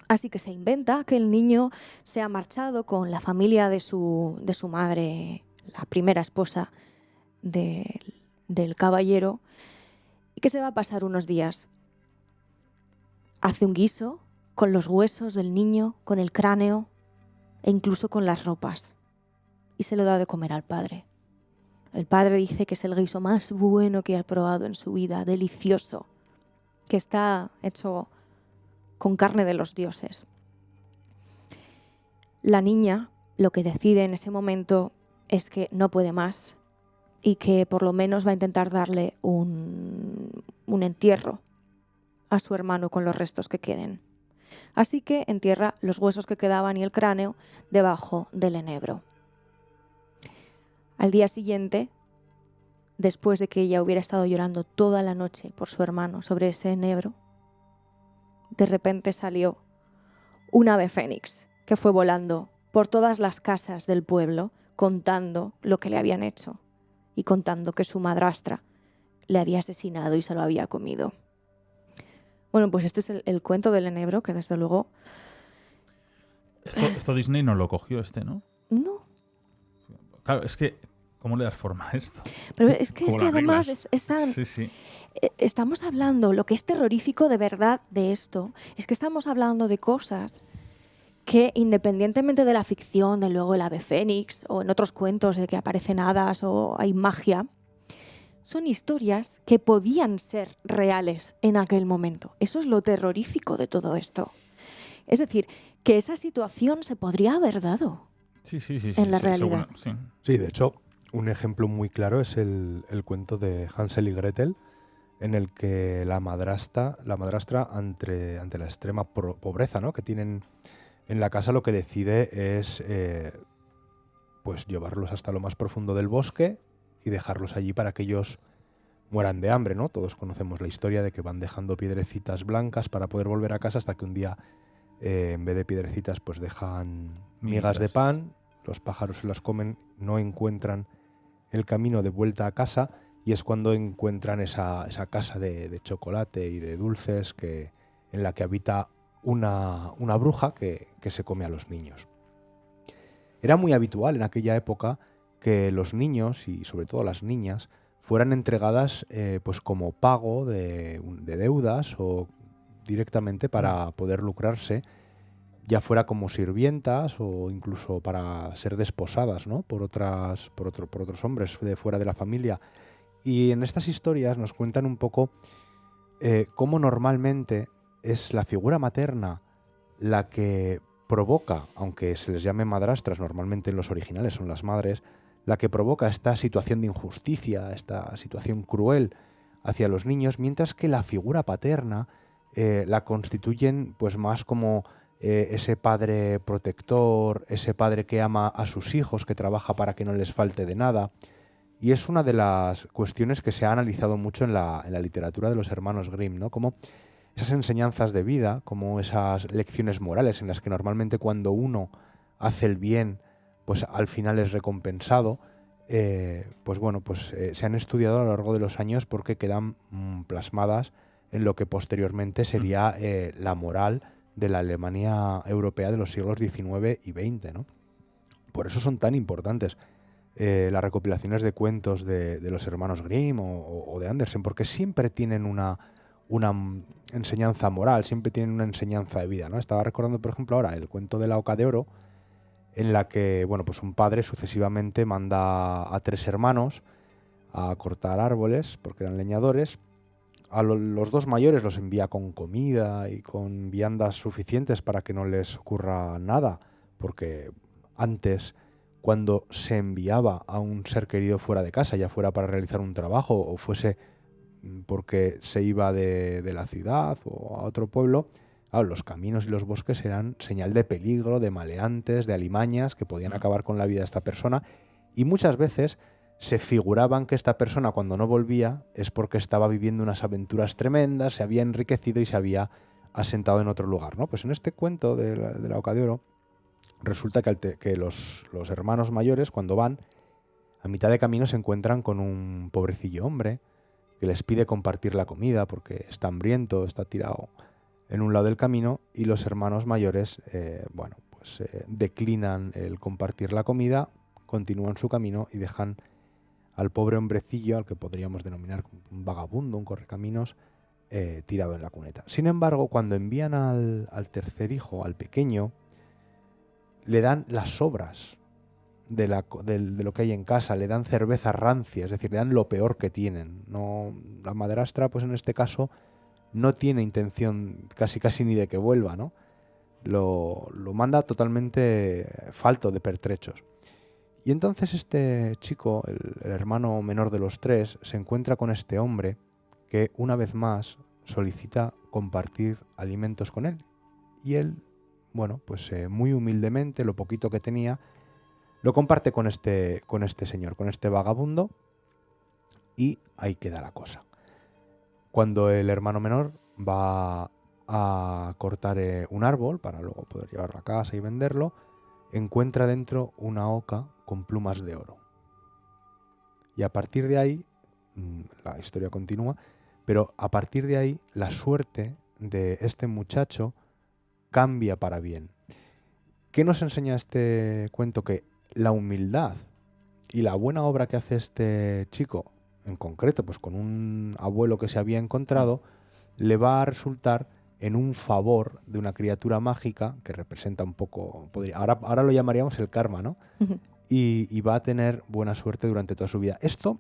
Así que se inventa que el niño se ha marchado con la familia de su madre, la primera esposa del caballero, y que se va a pasar unos días. Hace un guiso con los huesos del niño, con el cráneo e incluso con las ropas, y se lo da de comer al padre. El padre dice que es el guiso más bueno que ha probado en su vida, delicioso, que está hecho con carne de los dioses. La niña lo que decide en ese momento es que no puede más y que por lo menos va a intentar darle un entierro a su hermano con los restos que queden. Así que entierra los huesos que quedaban y el cráneo debajo del enebro. Al día siguiente, después de que ella hubiera estado llorando toda la noche por su hermano sobre ese enebro, de repente salió un ave fénix que fue volando por todas las casas del pueblo contando lo que le habían hecho y contando que su madrastra le había asesinado y se lo había comido. Bueno, pues este es el cuento del enebro, que desde luego... Esto Disney no lo cogió, ¿no? No. Claro, es que... ¿Cómo le das forma a esto? Pero es que Como esto las además reglas. es tan... Sí. Estamos hablando, lo que es terrorífico de verdad de esto, es que estamos hablando de cosas que, independientemente de la ficción, de luego el ave fénix, o en otros cuentos de que aparecen hadas o hay magia, son historias que podían ser reales en aquel momento. Eso es lo terrorífico de todo esto. Es decir, que esa situación se podría haber dado Sí, en la realidad. seguro, sí. Sí, de hecho, un ejemplo muy claro es el cuento de Hansel y Gretel, en el que la madrastra ante la extrema pobreza, ¿no?, que tienen en la casa, lo que decide es pues llevarlos hasta lo más profundo del bosque y dejarlos allí para que ellos mueran de hambre, ¿no? Todos conocemos la historia de que van dejando piedrecitas blancas para poder volver a casa, hasta que un día, en vez de piedrecitas, pues dejan migas de pan, los pájaros se las comen, no encuentran el camino de vuelta a casa, y es cuando encuentran esa casa de chocolate y de dulces en la que habita una bruja que se come a los niños. Era muy habitual en aquella época que los niños, y sobre todo las niñas, fueran entregadas pues como pago de deudas, o directamente para poder lucrarse, ya fuera como sirvientas o incluso para ser desposadas, ¿no?, por otros hombres de fuera de la familia. Y en estas historias nos cuentan un poco cómo normalmente es la figura materna la que provoca, aunque se les llame madrastras, normalmente en los originales son las madres, la que provoca esta situación de injusticia, esta situación cruel hacia los niños, mientras que la figura paterna la constituyen pues más como ese padre protector, ese padre que ama a sus hijos, que trabaja para que no les falte de nada. Y es una de las cuestiones que se ha analizado mucho en la literatura de los hermanos Grimm, ¿no? Como esas enseñanzas de vida, como esas lecciones morales en las que normalmente cuando uno hace el bien, pues al final es recompensado, pues bueno, pues se han estudiado a lo largo de los años porque quedan plasmadas en lo que posteriormente sería la moral de la Alemania europea de los siglos XIX y XX, ¿no? Por eso son tan importantes las recopilaciones de cuentos de los hermanos Grimm o de Andersen, porque siempre tienen una enseñanza moral, siempre tienen una enseñanza de vida, ¿no? Estaba recordando, por ejemplo, ahora el cuento de la Oca de Oro, en la que, bueno, pues un padre sucesivamente manda a 3 hermanos a cortar árboles, porque eran leñadores. A los 2 mayores los envía con comida y con viandas suficientes para que no les ocurra nada, porque antes, cuando se enviaba a un ser querido fuera de casa, ya fuera para realizar un trabajo o fuese porque se iba de la ciudad o a otro pueblo, claro, los caminos y los bosques eran señal de peligro, de maleantes, de alimañas que podían acabar con la vida de esta persona, y muchas veces se figuraban que esta persona, cuando no volvía, es porque estaba viviendo unas aventuras tremendas, se había enriquecido y se había asentado en otro lugar, ¿no? Pues en este cuento de la Oca de Oro resulta que los hermanos mayores, cuando van, a mitad de camino se encuentran con un pobrecillo hombre que les pide compartir la comida porque está hambriento, está tirado en un lado del camino, y los hermanos mayores, bueno, pues declinan el compartir la comida, continúan su camino y dejan al pobre hombrecillo, al que podríamos denominar un vagabundo, un correcaminos, tirado en la cuneta. Sin embargo, cuando envían al tercer hijo, al pequeño, le dan las sobras de lo que hay en casa, le dan cerveza rancia, es decir, le dan lo peor que tienen. No, la madrastra, pues en este caso, no tiene intención casi ni de que vuelva, ¿no? Lo manda totalmente falto de pertrechos. Y entonces este chico, el hermano menor de los 3, se encuentra con este hombre que una vez más solicita compartir alimentos con él. Y él, bueno, pues muy humildemente, lo poquito que tenía, lo comparte con este señor, con este vagabundo, y ahí queda la cosa. Cuando el hermano menor va a cortar un árbol para luego poder llevarlo a casa y venderlo, encuentra dentro una oca con plumas de oro. Y a partir de ahí, la historia continúa, pero a partir de ahí la suerte de este muchacho cambia para bien. ¿Qué nos enseña este cuento? Que la humildad y la buena obra que hace este chico, en concreto, pues con un abuelo que se había encontrado, le va a resultar en un favor de una criatura mágica que representa un poco, ahora lo llamaríamos el karma, ¿no? Y va a tener buena suerte durante toda su vida. Esto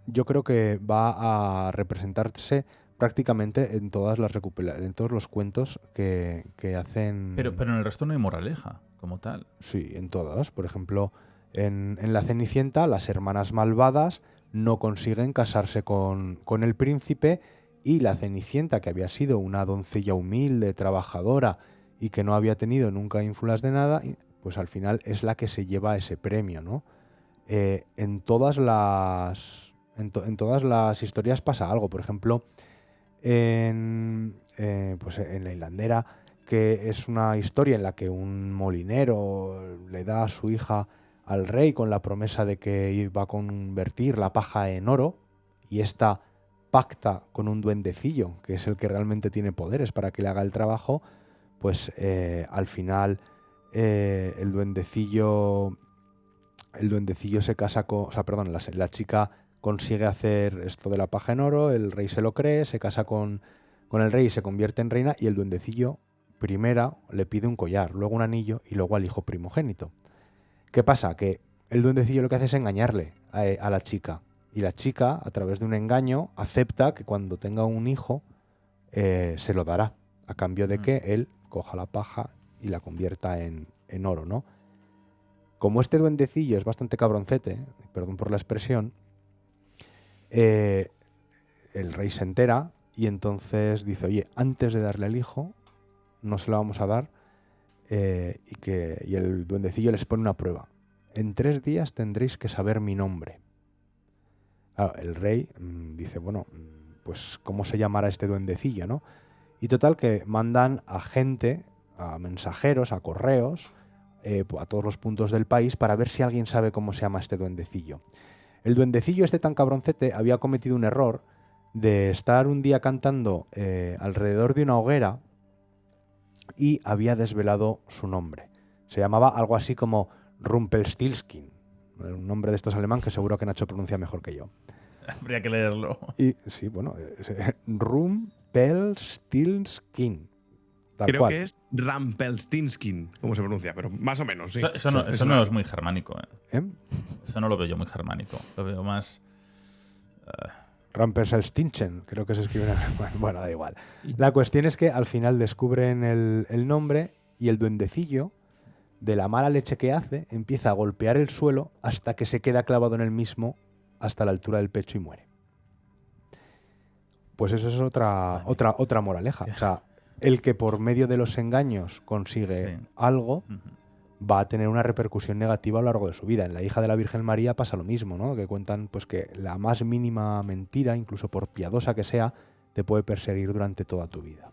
yo creo que va a representarse prácticamente en todos los cuentos que hacen... Pero en el resto no hay moraleja, como tal. Sí, en todas. Por ejemplo, en La Cenicienta, las hermanas malvadas no consiguen casarse con el príncipe, y la Cenicienta, que había sido una doncella humilde, trabajadora y que no había tenido nunca ínfulas de nada, pues al final es la que se lleva ese premio, ¿no? En todas las historias pasa algo. Por ejemplo, pues en La Hilandera, que es una historia en la que un molinero le da a su hija al rey con la promesa de que iba a convertir la paja en oro, y esta pacta con un duendecillo, que es el que realmente tiene poderes para que le haga el trabajo, pues al final el duendecillo se casa con... O sea, perdón, la chica consigue hacer esto de la paja en oro, el rey se lo cree, se casa con el rey y se convierte en reina, y el duendecillo primero le pide un collar, luego un anillo y luego al hijo primogénito. ¿Qué pasa? Que el duendecillo lo que hace es engañarle a la chica, y la chica, a través de un engaño, acepta que cuando tenga un hijo se lo dará, a cambio de que él coja la paja y la convierta en oro, ¿no? Como este duendecillo es bastante cabroncete, perdón por la expresión, el rey se entera y entonces dice: oye, antes de darle al hijo, no se lo vamos a dar, y el duendecillo les pone una prueba. En 3 días tendréis que saber mi nombre. Claro, el rey dice: bueno, pues ¿cómo se llamará este duendecillo, no? Y total que mandan a gente, a mensajeros, a correos, a todos los puntos del país para ver si alguien sabe cómo se llama este duendecillo. El duendecillo este tan cabroncete había cometido un error de estar un día cantando alrededor de una hoguera y había desvelado su nombre. Se llamaba algo así como Rumpelstiltskin, un nombre de estos alemán que seguro que Nacho pronuncia mejor que yo. Habría que leerlo. Y sí, bueno, Rumpelstiltskin. Creo que es Rumpelstiltskin, como se pronuncia, pero más o menos, sí. Eso no es muy germánico. Eso no lo veo yo muy germánico. Lo veo más... Rumpelstiltskin, creo que se escribe en alemán. Bueno, da igual. La cuestión es que al final descubren el nombre, y el duendecillo, de la mala leche que hace, empieza a golpear el suelo hasta que se queda clavado en el mismo hasta la altura del pecho y muere. Pues eso es otra moraleja. O sea, el que por medio de los engaños consigue algo va a tener una repercusión negativa a lo largo de su vida. En La hija de la Virgen María pasa lo mismo, ¿no? Que cuentan pues que la más mínima mentira, incluso por piadosa que sea, te puede perseguir durante toda tu vida.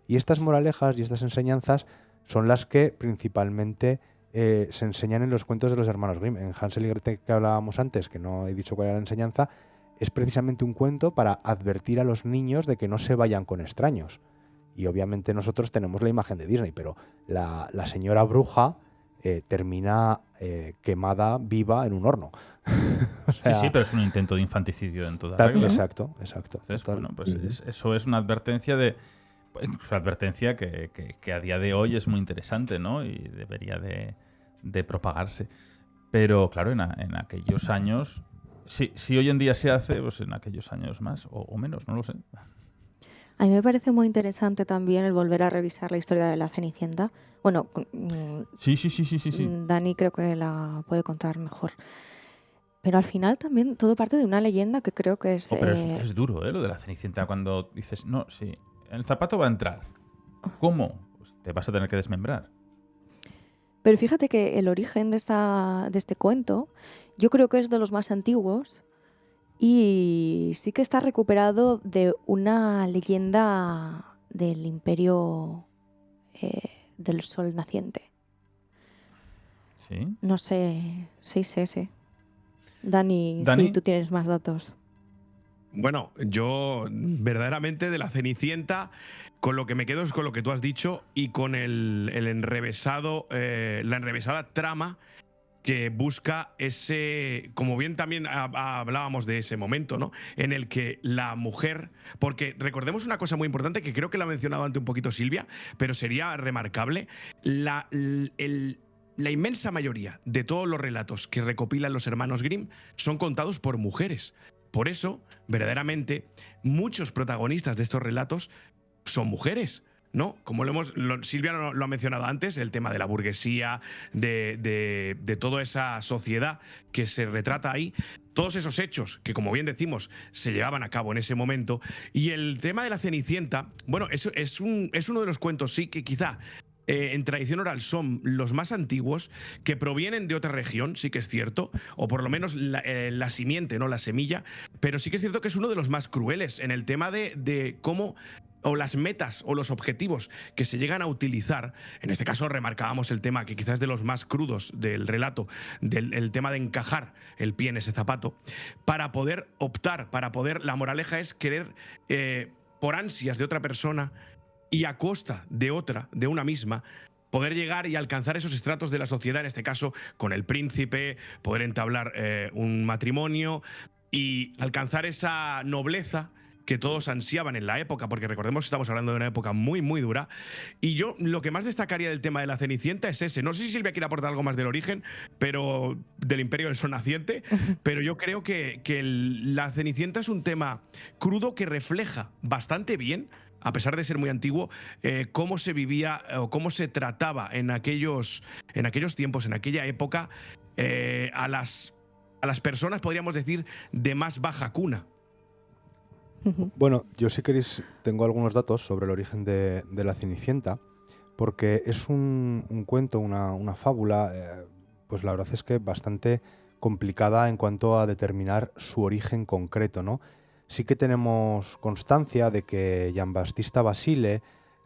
Y estas moralejas y estas enseñanzas son las que principalmente se enseñan en los cuentos de los hermanos Grimm. En Hansel y Gretel, que hablábamos antes, que no he dicho cuál era la enseñanza, es precisamente un cuento para advertir a los niños de que no se vayan con extraños. Y obviamente nosotros tenemos la imagen de Disney, pero la señora bruja termina quemada viva en un horno. O sea, sí, pero es un intento de infanticidio en toda regla. Exacto. Entonces, bueno, pues eso es una advertencia que a día de hoy es muy interesante, ¿no? Y debería de propagarse. Pero claro, en aquellos años, si hoy en día se hace, pues en aquellos años más o menos, no lo sé. A mí me parece muy interesante también el volver a revisar la historia de la Cenicienta. Bueno, sí. Dani creo que la puede contar mejor. Pero al final también todo parte de una leyenda que creo que es... pero es duro, lo de la Cenicienta, cuando dices, no, sí, el zapato va a entrar. ¿Cómo? Pues te vas a tener que desmembrar. Pero fíjate que el origen de este cuento, yo creo que es de los más antiguos, y sí que está recuperado de una leyenda del Imperio del Sol Naciente. ¿Sí? No sé, sí. Dani, ¿Dani? sí, tú tienes más datos. Bueno, yo verdaderamente de la Cenicienta, con lo que me quedo es con lo que tú has dicho y con el enrevesado, la enrevesada trama que busca ese, como bien también hablábamos de ese momento, ¿no? En el que la mujer, porque recordemos una cosa muy importante que creo que la ha mencionado antes un poquito Silvia, pero sería remarcable, la inmensa mayoría de todos los relatos que recopilan los hermanos Grimm son contados por mujeres. Por eso, verdaderamente, muchos protagonistas de estos relatos son mujeres, ¿no? Como Silvia lo ha mencionado antes, el tema de la burguesía, de toda esa sociedad que se retrata ahí, todos esos hechos que, como bien decimos, se llevaban a cabo en ese momento. Y el tema de la Cenicienta, bueno, es uno de los cuentos, sí, que quizá en tradición oral son los más antiguos, que provienen de otra región, sí que es cierto, o por lo menos la simiente, ¿no? La semilla, pero sí que es cierto que es uno de los más crueles en el tema de cómo, o las metas o los objetivos que se llegan a utilizar. En este caso remarcábamos el tema que quizás es de los más crudos del relato, el tema de encajar el pie en ese zapato, para poder optar, la moraleja es querer, por ansias de otra persona y a costa de otra, de una misma, poder llegar y alcanzar esos estratos de la sociedad, en este caso con el príncipe, poder entablar un matrimonio y alcanzar esa nobleza que todos ansiaban en la época, porque recordemos que estamos hablando de una época muy, muy dura. Y yo lo que más destacaría del tema de la Cenicienta es ese. No sé si Silvia quiere aportar algo más del origen, pero del Imperio del Sol Naciente, pero yo creo que la Cenicienta es un tema crudo que refleja bastante bien, a pesar de ser muy antiguo, cómo se vivía o cómo se trataba en aquellos tiempos, en aquella época, a las personas, podríamos decir, de más baja cuna. Bueno, yo si queréis tengo algunos datos sobre el origen de la Cenicienta, porque es un cuento, una fábula, pues la verdad es que bastante complicada en cuanto a determinar su origen concreto, ¿no? Sí que tenemos constancia de que Giambattista Basile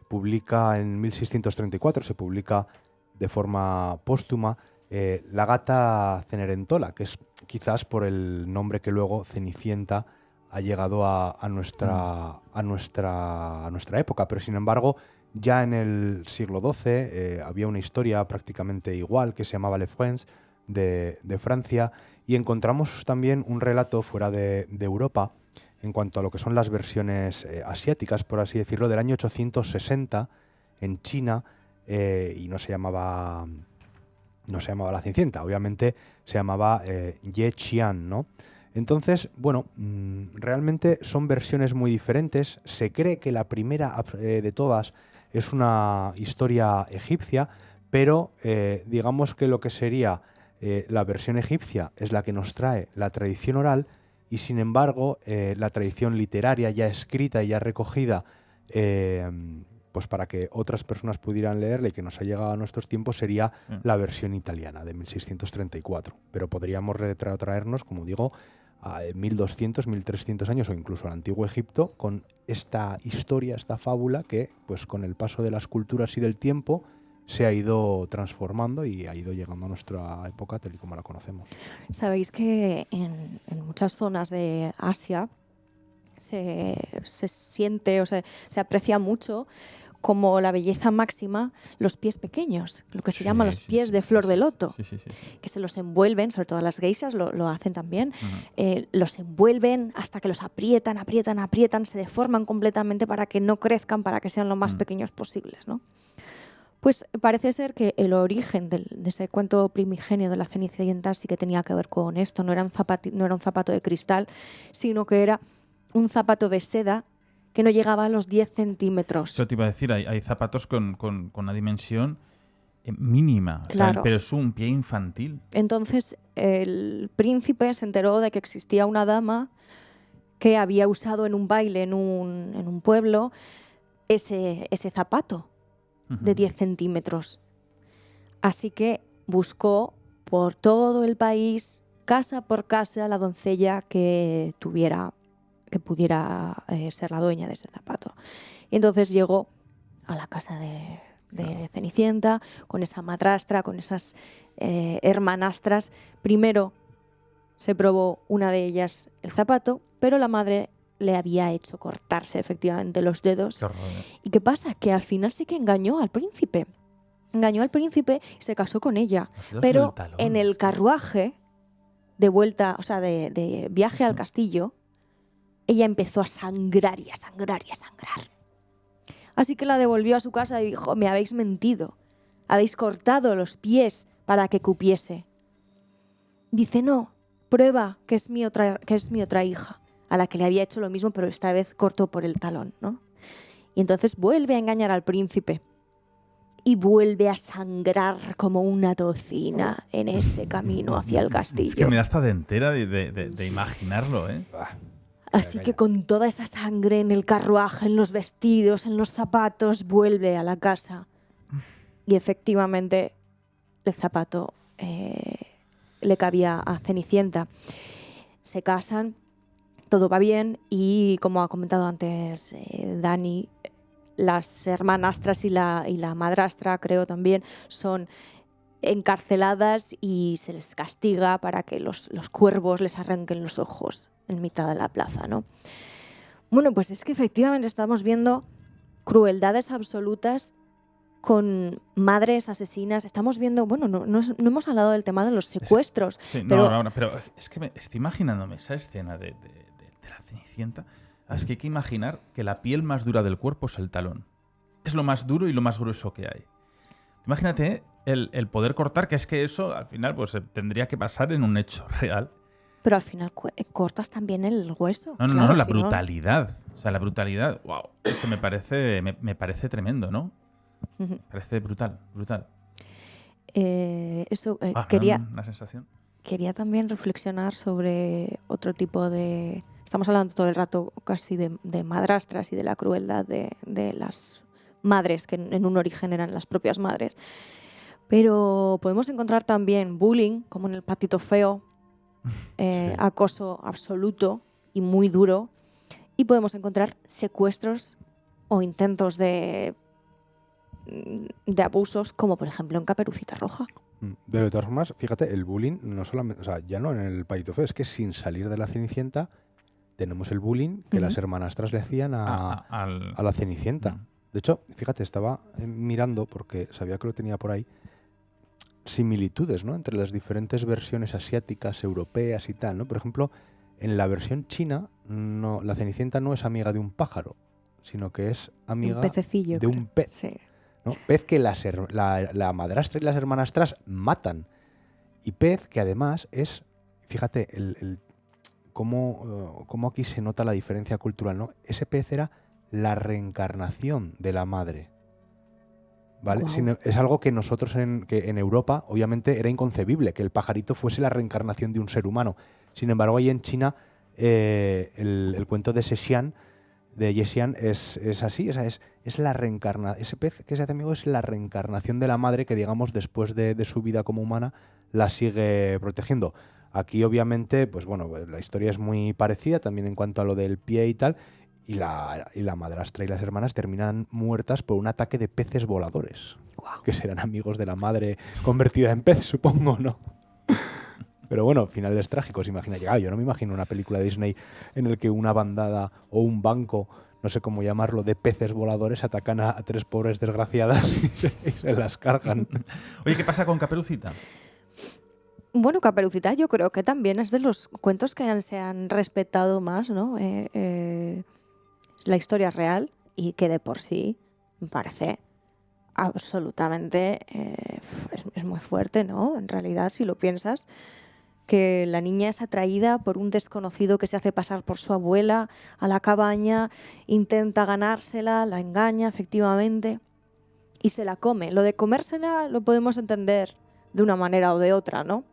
publica en 1634, se publica de forma póstuma, La gata Cenerentola, que es quizás por el nombre que luego Cenicienta ha llegado a nuestra época, pero sin embargo ya en el siglo XII había una historia prácticamente igual que se llamaba Le France de Francia, y encontramos también un relato fuera de Europa en cuanto a lo que son las versiones asiáticas, por así decirlo, del año 860 en China, y no se llamaba la Cenicienta, obviamente se llamaba Ye Qian, ¿no? Entonces, bueno, realmente son versiones muy diferentes. Se cree que la primera de todas es una historia egipcia, pero digamos que lo que sería la versión egipcia es la que nos trae la tradición oral, y sin embargo la tradición literaria ya escrita y ya recogida, pues para que otras personas pudieran leerla y que nos ha llegado a nuestros tiempos, sería la versión italiana de 1634. Pero podríamos retrotraernos, como digo, a 1200, 1300 años o incluso al antiguo Egipto, con esta historia, esta fábula que, pues con el paso de las culturas y del tiempo, se ha ido transformando y ha ido llegando a nuestra época tal y como la conocemos. Sabéis que en muchas zonas de Asia se siente o se aprecia mucho como la belleza máxima los pies pequeños, lo que se llaman los pies de flor de loto, que se los envuelven, sobre todo las geishas lo hacen también, los envuelven hasta que los aprietan, se deforman completamente para que no crezcan, para que sean lo más pequeños posibles, ¿no? Pues parece ser que el origen de ese cuento primigenio de la Cenicienta sí que tenía que ver con esto. No era un zapato de cristal, sino que era un zapato de seda que no llegaba a los 10 centímetros. Eso te iba a decir, hay zapatos con una dimensión mínima, claro. Pero es un pie infantil. Entonces el príncipe se enteró de que existía una dama que había usado en un baile en un pueblo ese zapato de 10 centímetros. Así que buscó por todo el país casa por casa la doncella que pudiera ser la dueña de ese zapato. Y entonces llegó a la casa de Cenicienta con esa madrastra, con esas hermanastras. Primero se probó una de ellas el zapato, pero la madre le había hecho cortarse efectivamente los dedos. Qué horror. ¿Y qué pasa? Que al final sí que engañó al príncipe. Engañó al príncipe y se casó con ella. Los dedos Pero del talón. en el carruaje de vuelta, o sea, de viaje al castillo, ella empezó a sangrar y a sangrar y a sangrar. Así que la devolvió a su casa y dijo: me habéis mentido, habéis cortado los pies para que cupiese. Dice: no, prueba que es mi otra hija, a la que le había hecho lo mismo, pero esta vez cortó por el talón, ¿no? Y entonces vuelve a engañar al príncipe y vuelve a sangrar como una tocina en ese camino hacia el castillo. Es que me da hasta de entera de imaginarlo, ¿eh? Así que con toda esa sangre en el carruaje, en los vestidos, en los zapatos, vuelve a la casa. Y efectivamente el zapato le cabía a Cenicienta. Se casan, todo va bien y, como ha comentado antes Dani, las hermanastras y la madrastra, creo también, son encarceladas y se les castiga para que los cuervos les arranquen los ojos en mitad de la plaza, ¿no? Bueno, pues es que efectivamente estamos viendo crueldades absolutas con madres asesinas. Estamos viendo, bueno, no hemos hablado del tema de los secuestros. Sí, pero pero es que me estoy imaginándome esa escena de la Cenicienta. Es que hay que imaginar que la piel más dura del cuerpo es el talón. Es lo más duro y lo más grueso que hay. Imagínate el poder cortar, que es que eso al final pues tendría que pasar en un hecho real. Pero al final cortas también el hueso. No, claro, la si brutalidad. O sea, la brutalidad, wow. Eso me parece tremendo, ¿no? Ujú. Me parece brutal. Me Quería una sensación. quería también reflexionar sobre otro tipo de... Estamos hablando todo el rato casi de madrastras y de la crueldad de las madres, que en un origen eran las propias madres. Pero podemos encontrar también bullying, como en El Patito Feo, Sí. acoso absoluto y muy duro. Y podemos encontrar secuestros o intentos de abusos, como por ejemplo en Caperucita Roja. Pero de todas formas, fíjate, el bullying no solamente, o sea, ya no en El Patito Feo, es que sin salir de la Cenicienta tenemos el bullying que las hermanastras le hacían a la Cenicienta. De hecho, fíjate, estaba mirando, porque sabía que lo tenía por ahí, similitudes, ¿no?, entre las diferentes versiones asiáticas, europeas y tal, ¿no? Por ejemplo, en la versión china, no, la Cenicienta no es amiga de un pájaro, sino que es amiga Un pececillo, de un pez. Sí. ¿No? Pez que la madrastra y las hermanastras matan. Y pez que además es, fíjate, cómo aquí se nota la diferencia cultural, ¿no? Ese pez era la reencarnación de la madre. ¿Vale? Wow. Es algo que nosotros que en Europa, obviamente, era inconcebible, que el pajarito fuese la reencarnación de un ser humano. Sin embargo, ahí en China, el cuento de Xexian, de Yesian, es así, o sea, es la reencarnación. Ese pez que se hace amigo es la reencarnación de la madre que, digamos, después de su vida como humana, la sigue protegiendo. Aquí, obviamente, pues bueno, la historia es muy parecida, también en cuanto a lo del pie y tal, y la madrastra y las hermanas terminan muertas por un ataque de peces voladores, Wow. que serán amigos de la madre convertida en pez, supongo, ¿no? Pero bueno, finales trágicos, imagina. Yo no me imagino una película de Disney en el que una bandada o un banco, no sé cómo llamarlo, de peces voladores atacan a tres pobres desgraciadas y se las cargan. Oye, ¿qué pasa con Caperucita? Bueno, Caperucita yo creo que también es de los cuentos que se han respetado más, ¿no? La historia es real y que de por sí me parece absolutamente... es muy fuerte, ¿no? En realidad, si lo piensas, que la niña es atraída por un desconocido que se hace pasar por su abuela a la cabaña, intenta ganársela, la engaña efectivamente y se la come. Lo de comérsela lo podemos entender de una manera o de otra, ¿no?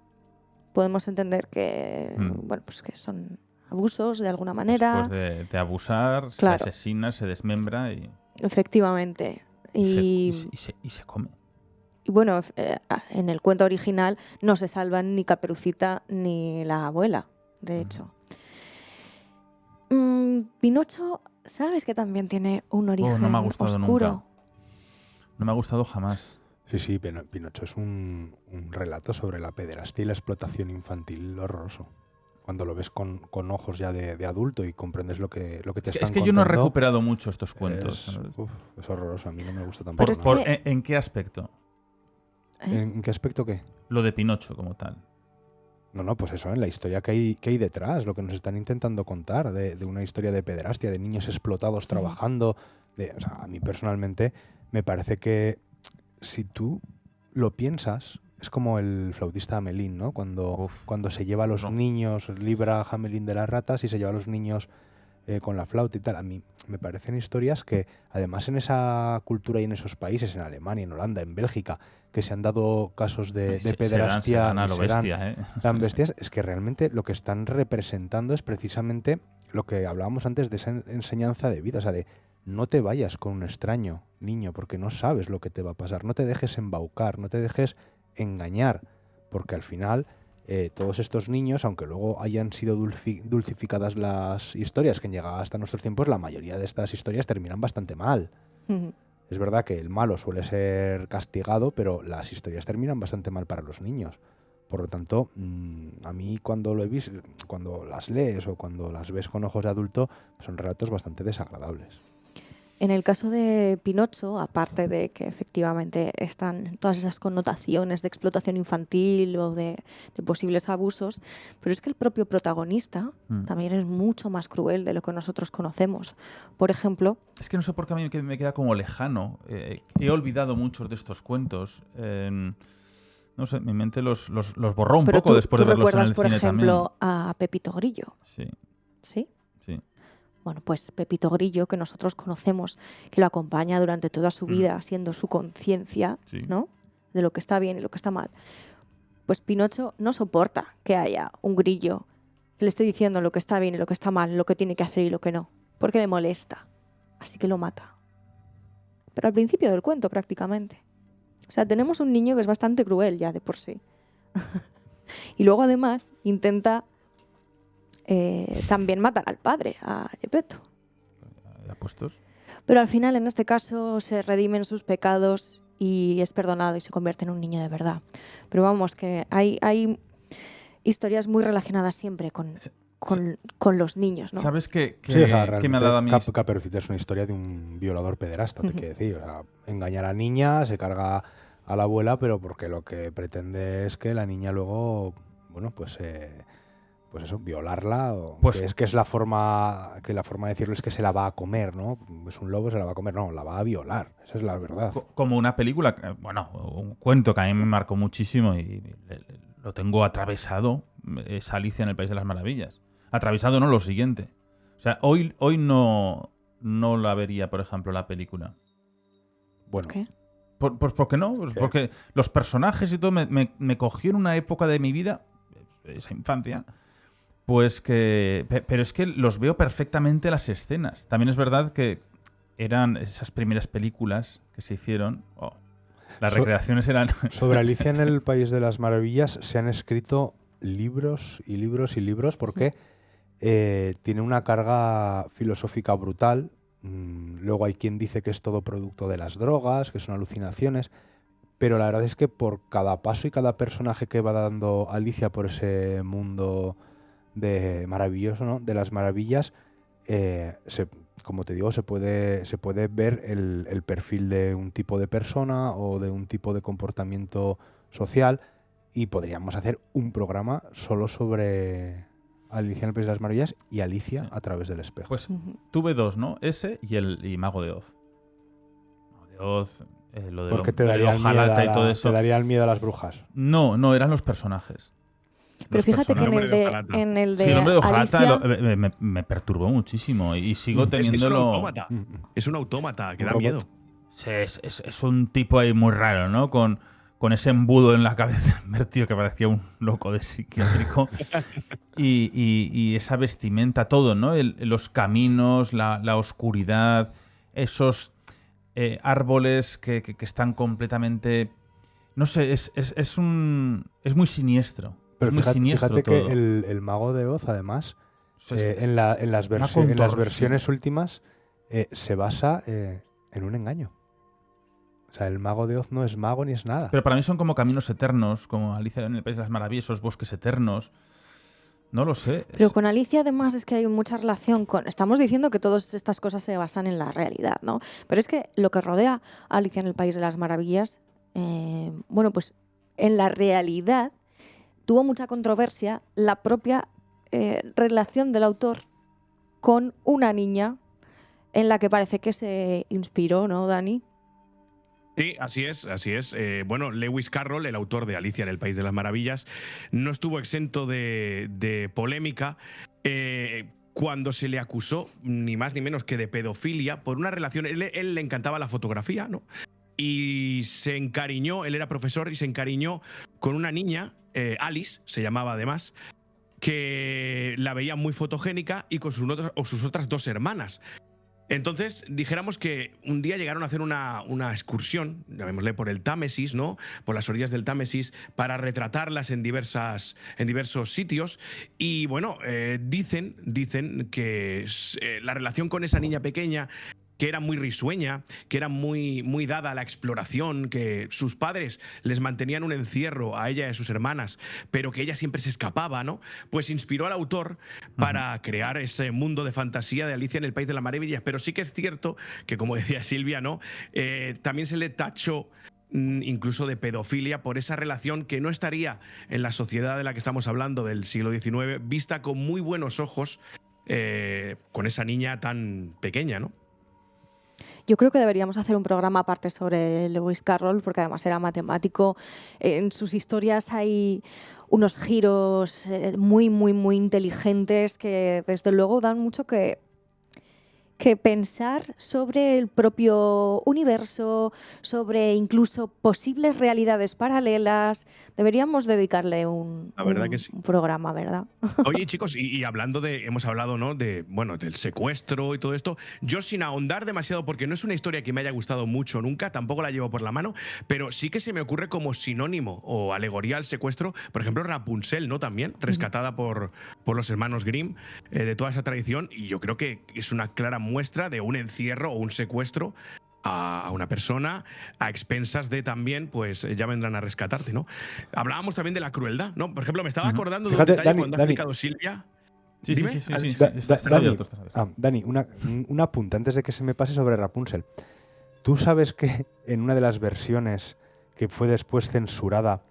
Podemos entender que, bueno, pues que son abusos de alguna manera. Después de abusar, Claro. se asesina, se desmembra y Efectivamente. se come. y bueno, en el cuento original no se salvan ni Caperucita ni la abuela, de hecho. Pinocho, ¿sabes que también tiene un origen no me ha gustado oscuro? nunca. No me ha gustado jamás. Sí, Pinocho es un relato sobre la pederastia y la explotación infantil horroroso. Cuando lo ves con ojos ya de adulto y comprendes lo que te están contando. Es que yo no he recuperado mucho estos cuentos. Es horroroso, a mí no me gusta tampoco. ¿En qué aspecto? ¿En qué aspecto qué? Lo de Pinocho como tal. No, pues eso, en la historia que hay detrás, lo que nos están intentando contar, de una historia de pederastia, de niños explotados trabajando. O sea, a mí personalmente me parece que si tú lo piensas, es como el flautista Hamelín, ¿no? Cuando se lleva a los niños, libra a Hamelín de las ratas y se lleva a los niños con la flauta y tal. A mí me parecen historias que, además, en esa cultura y en esos países, en Alemania, en Holanda, en Bélgica, que se han dado casos de pederastia tan bestias, es que realmente lo que están representando es precisamente lo que hablábamos antes de esa enseñanza de vida, o sea, de no te vayas con un extraño, niño, porque no sabes lo que te va a pasar, no te dejes embaucar, no te dejes engañar, porque al final todos estos niños, aunque luego hayan sido dulcificadas las historias que han llegado hasta nuestros tiempos, la mayoría de estas historias terminan bastante mal. Es verdad que el malo suele ser castigado, pero las historias terminan bastante mal para los niños. Por lo tanto, a mí cuando lo he visto, cuando las lees o cuando las ves con ojos de adulto, son relatos bastante desagradables. En el caso de Pinocho, aparte de que efectivamente están todas esas connotaciones de explotación infantil o de posibles abusos, pero es que el propio protagonista también es mucho más cruel de lo que nosotros conocemos. Por ejemplo... Es que no sé por qué a mí me queda como lejano. He olvidado muchos de estos cuentos. No sé, mi mente los borró un poco después de verlos en el cine también. ¿Tú recuerdas, por ejemplo, a Pepito Grillo? Sí. ¿Sí? Sí. Bueno, pues Pepito Grillo, que nosotros conocemos, que lo acompaña durante toda su vida, siendo su conciencia, ¿no?, de lo que está bien y lo que está mal. Pues Pinocho no soporta que haya un grillo que le esté diciendo lo que está bien y lo que está mal, lo que tiene que hacer y lo que no, porque le molesta. Así que lo mata. Pero al principio del cuento, prácticamente. O sea, tenemos un niño que es bastante cruel ya de por sí. Y luego, además, intenta... también matan al padre, a Gepetto. ¿Apuestos? Pero al final, en este caso, se redimen sus pecados y es perdonado y se convierte en un niño de verdad. Pero vamos, que hay historias muy relacionadas siempre con los niños, ¿no? ¿Sabes qué realmente me ha dado a mí? Caperucita es una historia de un violador pederasta, te quiero decir. O sea, engaña a la niña, se carga a la abuela, pero porque lo que pretende es que la niña luego, bueno, pues eso, violarla, o que es la forma de decirlo es que se la va a comer, ¿no? Es un lobo, se la va a comer, no, la va a violar, esa es la verdad. Como una película, bueno, un cuento que a mí me marcó muchísimo y lo tengo atravesado, es Alicia en el País de las Maravillas. Atravesado, no, lo siguiente. O sea, hoy no la vería, por ejemplo, la película. Bueno. ¿Qué? Pues ¿por qué no? Pues porque los personajes y todo me cogió en una época de mi vida, esa infancia. Pues pero es que los veo perfectamente las escenas. También es verdad que eran esas primeras películas que se hicieron. Las recreaciones eran... Sobre Alicia en el País de las Maravillas se han escrito libros y libros y libros porque tiene una carga filosófica brutal. Luego hay quien dice que es todo producto de las drogas, que son alucinaciones. Pero la verdad es que por cada paso y cada personaje que va dando Alicia por ese mundo... de maravilloso, ¿no?, de las maravillas, como te digo, se puede ver el perfil de un tipo de persona o de un tipo de comportamiento social, y podríamos hacer un programa solo sobre Alicia en el País de las Maravillas y Alicia a través del espejo. Pues tuve dos, ¿no? Ese y Mago de Oz. Mago de Oz, lo de ¿Por qué te daría el miedo a las brujas? No, eran los personajes. Pero fíjate que en el de sí, el hombre de hojalata Alicia... me perturbó muchísimo y sigo teniéndolo... Es un autómata que da miedo. Sí, es un tipo ahí muy raro, ¿no? Con ese embudo en la cabeza invertido que parecía un loco de psiquiátrico. y esa vestimenta, todo, ¿no? Los caminos, la oscuridad, esos árboles que están completamente No sé, es muy siniestro. Pero es muy siniestro fíjate todo. que el Mago de Oz, además, O sea, en las una versiones últimas, se basa en un engaño. O sea, el Mago de Oz no es mago ni es nada. Pero para mí son como caminos eternos, como Alicia en el País de las Maravillas, esos bosques eternos. No lo sé. Pero con Alicia además es que hay mucha relación con... Estamos diciendo que todas estas cosas se basan en la realidad, ¿no? Pero es que lo que rodea a Alicia en el País de las Maravillas, bueno, pues en la realidad tuvo mucha controversia la propia relación del autor con una niña en la que parece que se inspiró, ¿no, Dani? Sí, así es, así es. Bueno, Lewis Carroll, el autor de Alicia en el País de las Maravillas, no estuvo exento de polémica cuando se le acusó, ni más ni menos que de pedofilia, por una relación. Él le encantaba la fotografía, ¿no? Y se encariñó, él era profesor y se encariñó con una niña, Alice, se llamaba además, que la veía muy fotogénica y con sus otras dos hermanas. Entonces, dijéramos que un día llegaron a hacer una excursión, llamémosle por el Támesis, ¿no? Por las orillas del Támesis, para retratarlas en diversos sitios. Y bueno, dicen que la relación con esa niña pequeña, que era muy risueña, que era muy dada a la exploración, que sus padres les mantenían un encierro a ella y a sus hermanas, pero que ella siempre se escapaba, ¿no? Pues inspiró al autor para crear ese mundo de fantasía de Alicia en el País de las Maravillas. Pero sí que es cierto que, como decía Silvia, ¿no? También se le tachó incluso de pedofilia por esa relación que no estaría en la sociedad de la que estamos hablando del siglo XIX, vista con muy buenos ojos con esa niña tan pequeña, ¿no? Yo creo que deberíamos hacer un programa aparte sobre Lewis Carroll, porque además era matemático. En sus historias hay unos giros muy inteligentes que desde luego dan mucho que pensar sobre el propio universo, sobre incluso posibles realidades paralelas. Deberíamos dedicarle un programa, ¿verdad? Oye, chicos, y hablando hemos hablado, ¿no? Bueno, del secuestro y todo esto. Yo, sin ahondar demasiado, porque no es una historia que me haya gustado mucho nunca, tampoco la llevo por la mano, pero sí que se me ocurre como sinónimo o alegoría al secuestro, por ejemplo, Rapunzel, ¿no? También, rescatada por los hermanos Grimm, de toda esa tradición, y yo creo que es una clara muestra de un encierro o un secuestro a una persona a expensas de también, pues ya vendrán a rescatarte, ¿no? Hablábamos también de la crueldad, ¿no? Por ejemplo, me estaba acordando de un detalle Dani, cuando ha explicado Silvia. Sí. Dani, un apunte antes de que se me pase sobre Rapunzel. ¿Tú sabes que en una de las versiones que fue después censurada,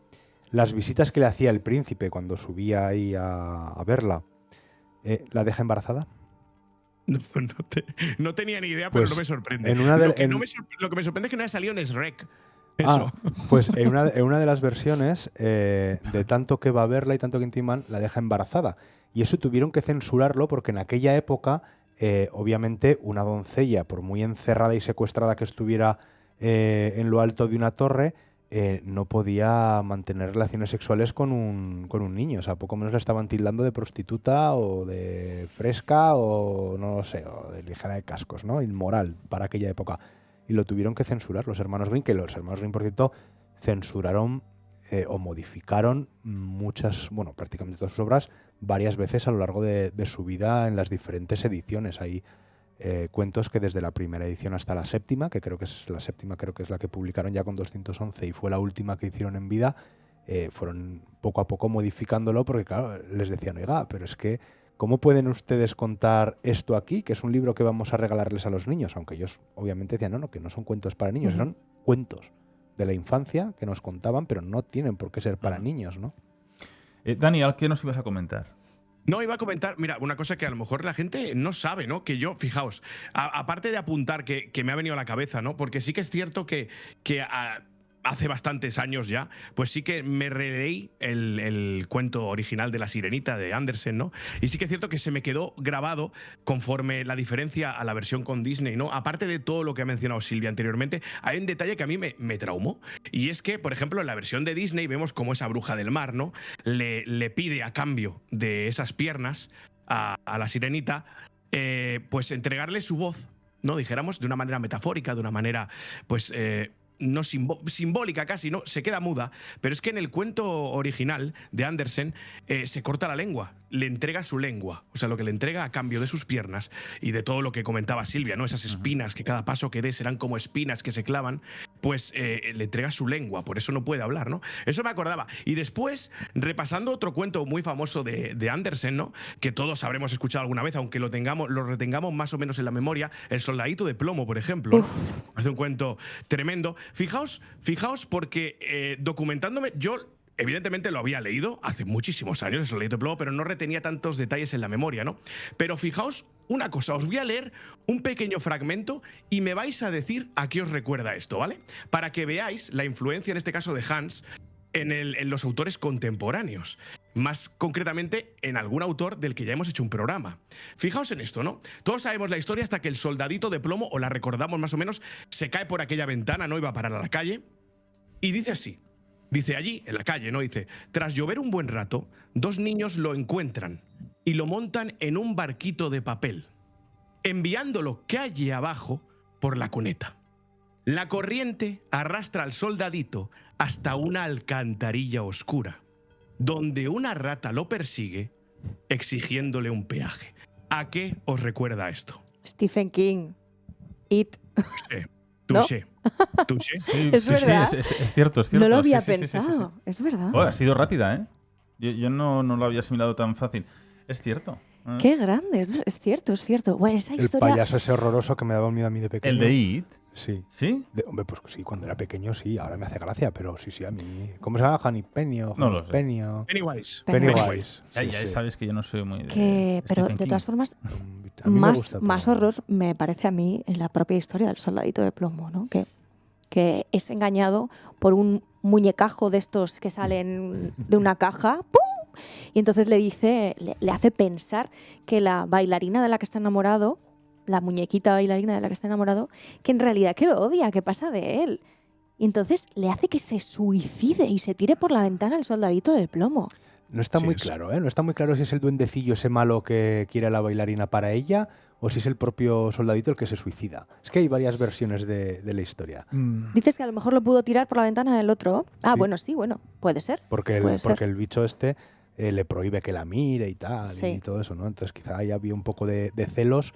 las visitas que le hacía el príncipe cuando subía ahí a verla, la deja embarazada? No tenía ni idea, Pues pero no me sorprende. Lo que me sorprende es que no haya salido en Shrek. Eso. Pues en una de las versiones, de tanto que va a verla y tanto que intiman, la deja embarazada. Y eso tuvieron que censurarlo porque en aquella época, obviamente, una doncella, por muy encerrada y secuestrada que estuviera en lo alto de una torre, no podía mantener relaciones sexuales con un niño. O sea, poco menos la estaban tildando de prostituta o de fresca o no lo sé, o de ligera de cascos, ¿no? Inmoral para aquella época. Y lo tuvieron que censurar los hermanos Grimm, que los hermanos Grimm, por cierto, censuraron o modificaron prácticamente todas sus obras varias veces a lo largo de su vida en las diferentes ediciones. Hay cuentos que desde la primera edición hasta la séptima, que creo que es la que publicaron ya con 211 y fue la última que hicieron en vida, fueron poco a poco modificándolo porque, claro, les decían, oiga, pero es que ¿cómo pueden ustedes contar esto aquí, que es un libro que vamos a regalarles a los niños? Aunque ellos obviamente decían, no, que no son cuentos para niños, son cuentos de la infancia que nos contaban, pero no tienen por qué ser para niños, ¿no? Dani, ¿qué nos ibas a comentar? No, iba a comentar, mira, una cosa que a lo mejor la gente no sabe, ¿no? Que yo, fijaos, aparte de apuntar que me ha venido a la cabeza, ¿no? Porque sí que es cierto que hace bastantes años ya, pues sí que me releí el cuento original de La Sirenita de Andersen, ¿no? Y sí que es cierto que se me quedó grabado conforme la diferencia a la versión con Disney, ¿no? Aparte de todo lo que ha mencionado Silvia anteriormente, hay un detalle que a mí me traumó. Y es que, por ejemplo, en la versión de Disney vemos como esa bruja del mar, ¿no? Le pide a cambio de esas piernas a la Sirenita, pues entregarle su voz, ¿no? Dijéramos, de una manera metafórica, de una manera, pues no simbólica casi, ¿no? Se queda muda, pero es que en el cuento original de Andersen se corta la lengua, le entrega su lengua, o sea, lo que le entrega a cambio de sus piernas y de todo lo que comentaba Silvia, ¿no? Esas espinas que cada paso que dé serán como espinas que se clavan, pues le entrega su lengua, por eso no puede hablar, ¿no? Eso me acordaba. Y después, repasando otro cuento muy famoso de Andersen, ¿no? Que todos habremos escuchado alguna vez, aunque lo retengamos más o menos en la memoria, El soldadito de plomo, por ejemplo, ¿no? Es un cuento tremendo. Fijaos porque documentándome, yo evidentemente lo había leído hace muchísimos años, El soldadito de plomo, pero no retenía tantos detalles en la memoria, ¿no? Pero fijaos una cosa, os voy a leer un pequeño fragmento y me vais a decir a qué os recuerda esto, ¿vale? Para que veáis la influencia, en este caso de Hans, en los autores contemporáneos. Más concretamente, en algún autor del que ya hemos hecho un programa. Fijaos en esto, ¿no? Todos sabemos la historia hasta que el soldadito de plomo, o la recordamos más o menos, se cae por aquella ventana, ¿no? Y va a parar a la calle. Y dice así. Dice allí, en la calle, ¿no? Dice, tras llover un buen rato, 2 niños lo encuentran y lo montan en un barquito de papel, enviándolo calle abajo por la cuneta. La corriente arrastra al soldadito hasta una alcantarilla oscura, donde una rata lo persigue exigiéndole un peaje. ¿A qué os recuerda esto? Stephen King. It. Touché. Touché. Sí, Es verdad. Es cierto, es cierto. No lo había Sí, sí, sí, pensado. sí. Es verdad. Oh, ha sido rápida, ¿eh? Yo no lo había asimilado tan fácil. Es cierto. Qué grande, es cierto, es cierto. Bueno, esa El historia. payaso ese horroroso que me daba miedo a mí de pequeño. El de It. Sí. ¿Sí? Hombre, pues sí, cuando era pequeño sí, ahora me hace gracia, pero sí, a mí. ¿Cómo se llama? Honey Penny o No lo sé. Penny o... Pennywise. Pennywise. Ya Sí. sabes que yo no soy muy de Pero Stephen de King. todas formas, A mí me gusta, más pero- horror me parece a mí en la propia historia del soldadito de plomo, ¿no? Que es engañado por un muñecajo de estos que salen de una caja, ¡pum! Y entonces le hace pensar que la bailarina de la que está enamorado, la muñequita bailarina de la que está enamorado, que en realidad que lo odia, que pasa de él. Y entonces le hace que se suicide y se tire por la ventana el soldadito de plomo. No está Sí, muy es- claro, ¿eh? No está muy claro si es el duendecillo ese malo que quiere a la bailarina para ella o si es el propio soldadito el que se suicida. Es que hay varias versiones de la historia. Dices que a lo mejor lo pudo tirar por la ventana del otro. Ah, Sí. bueno, sí, bueno, puede ser. Porque Puede ser. el bicho este le prohíbe que la mire y tal, Sí. y todo eso, ¿no? Entonces quizá ahí había un poco de celos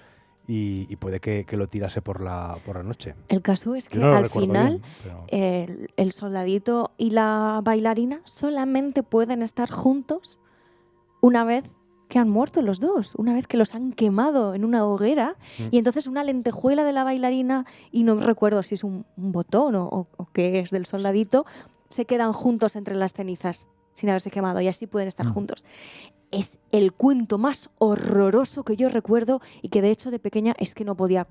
y puede que lo tirase por la noche. El caso es que Yo no lo al recuerdo final bien, pero- el soldadito y la bailarina solamente pueden estar juntos una vez que han muerto los dos, una vez que los han quemado en una hoguera, y entonces una lentejuela de la bailarina, y no recuerdo si es un botón o qué es del soldadito, se quedan juntos entre las cenizas sin haberse quemado, y así pueden estar juntos. Es el cuento más horroroso que yo recuerdo y que de hecho de pequeña es que no podía.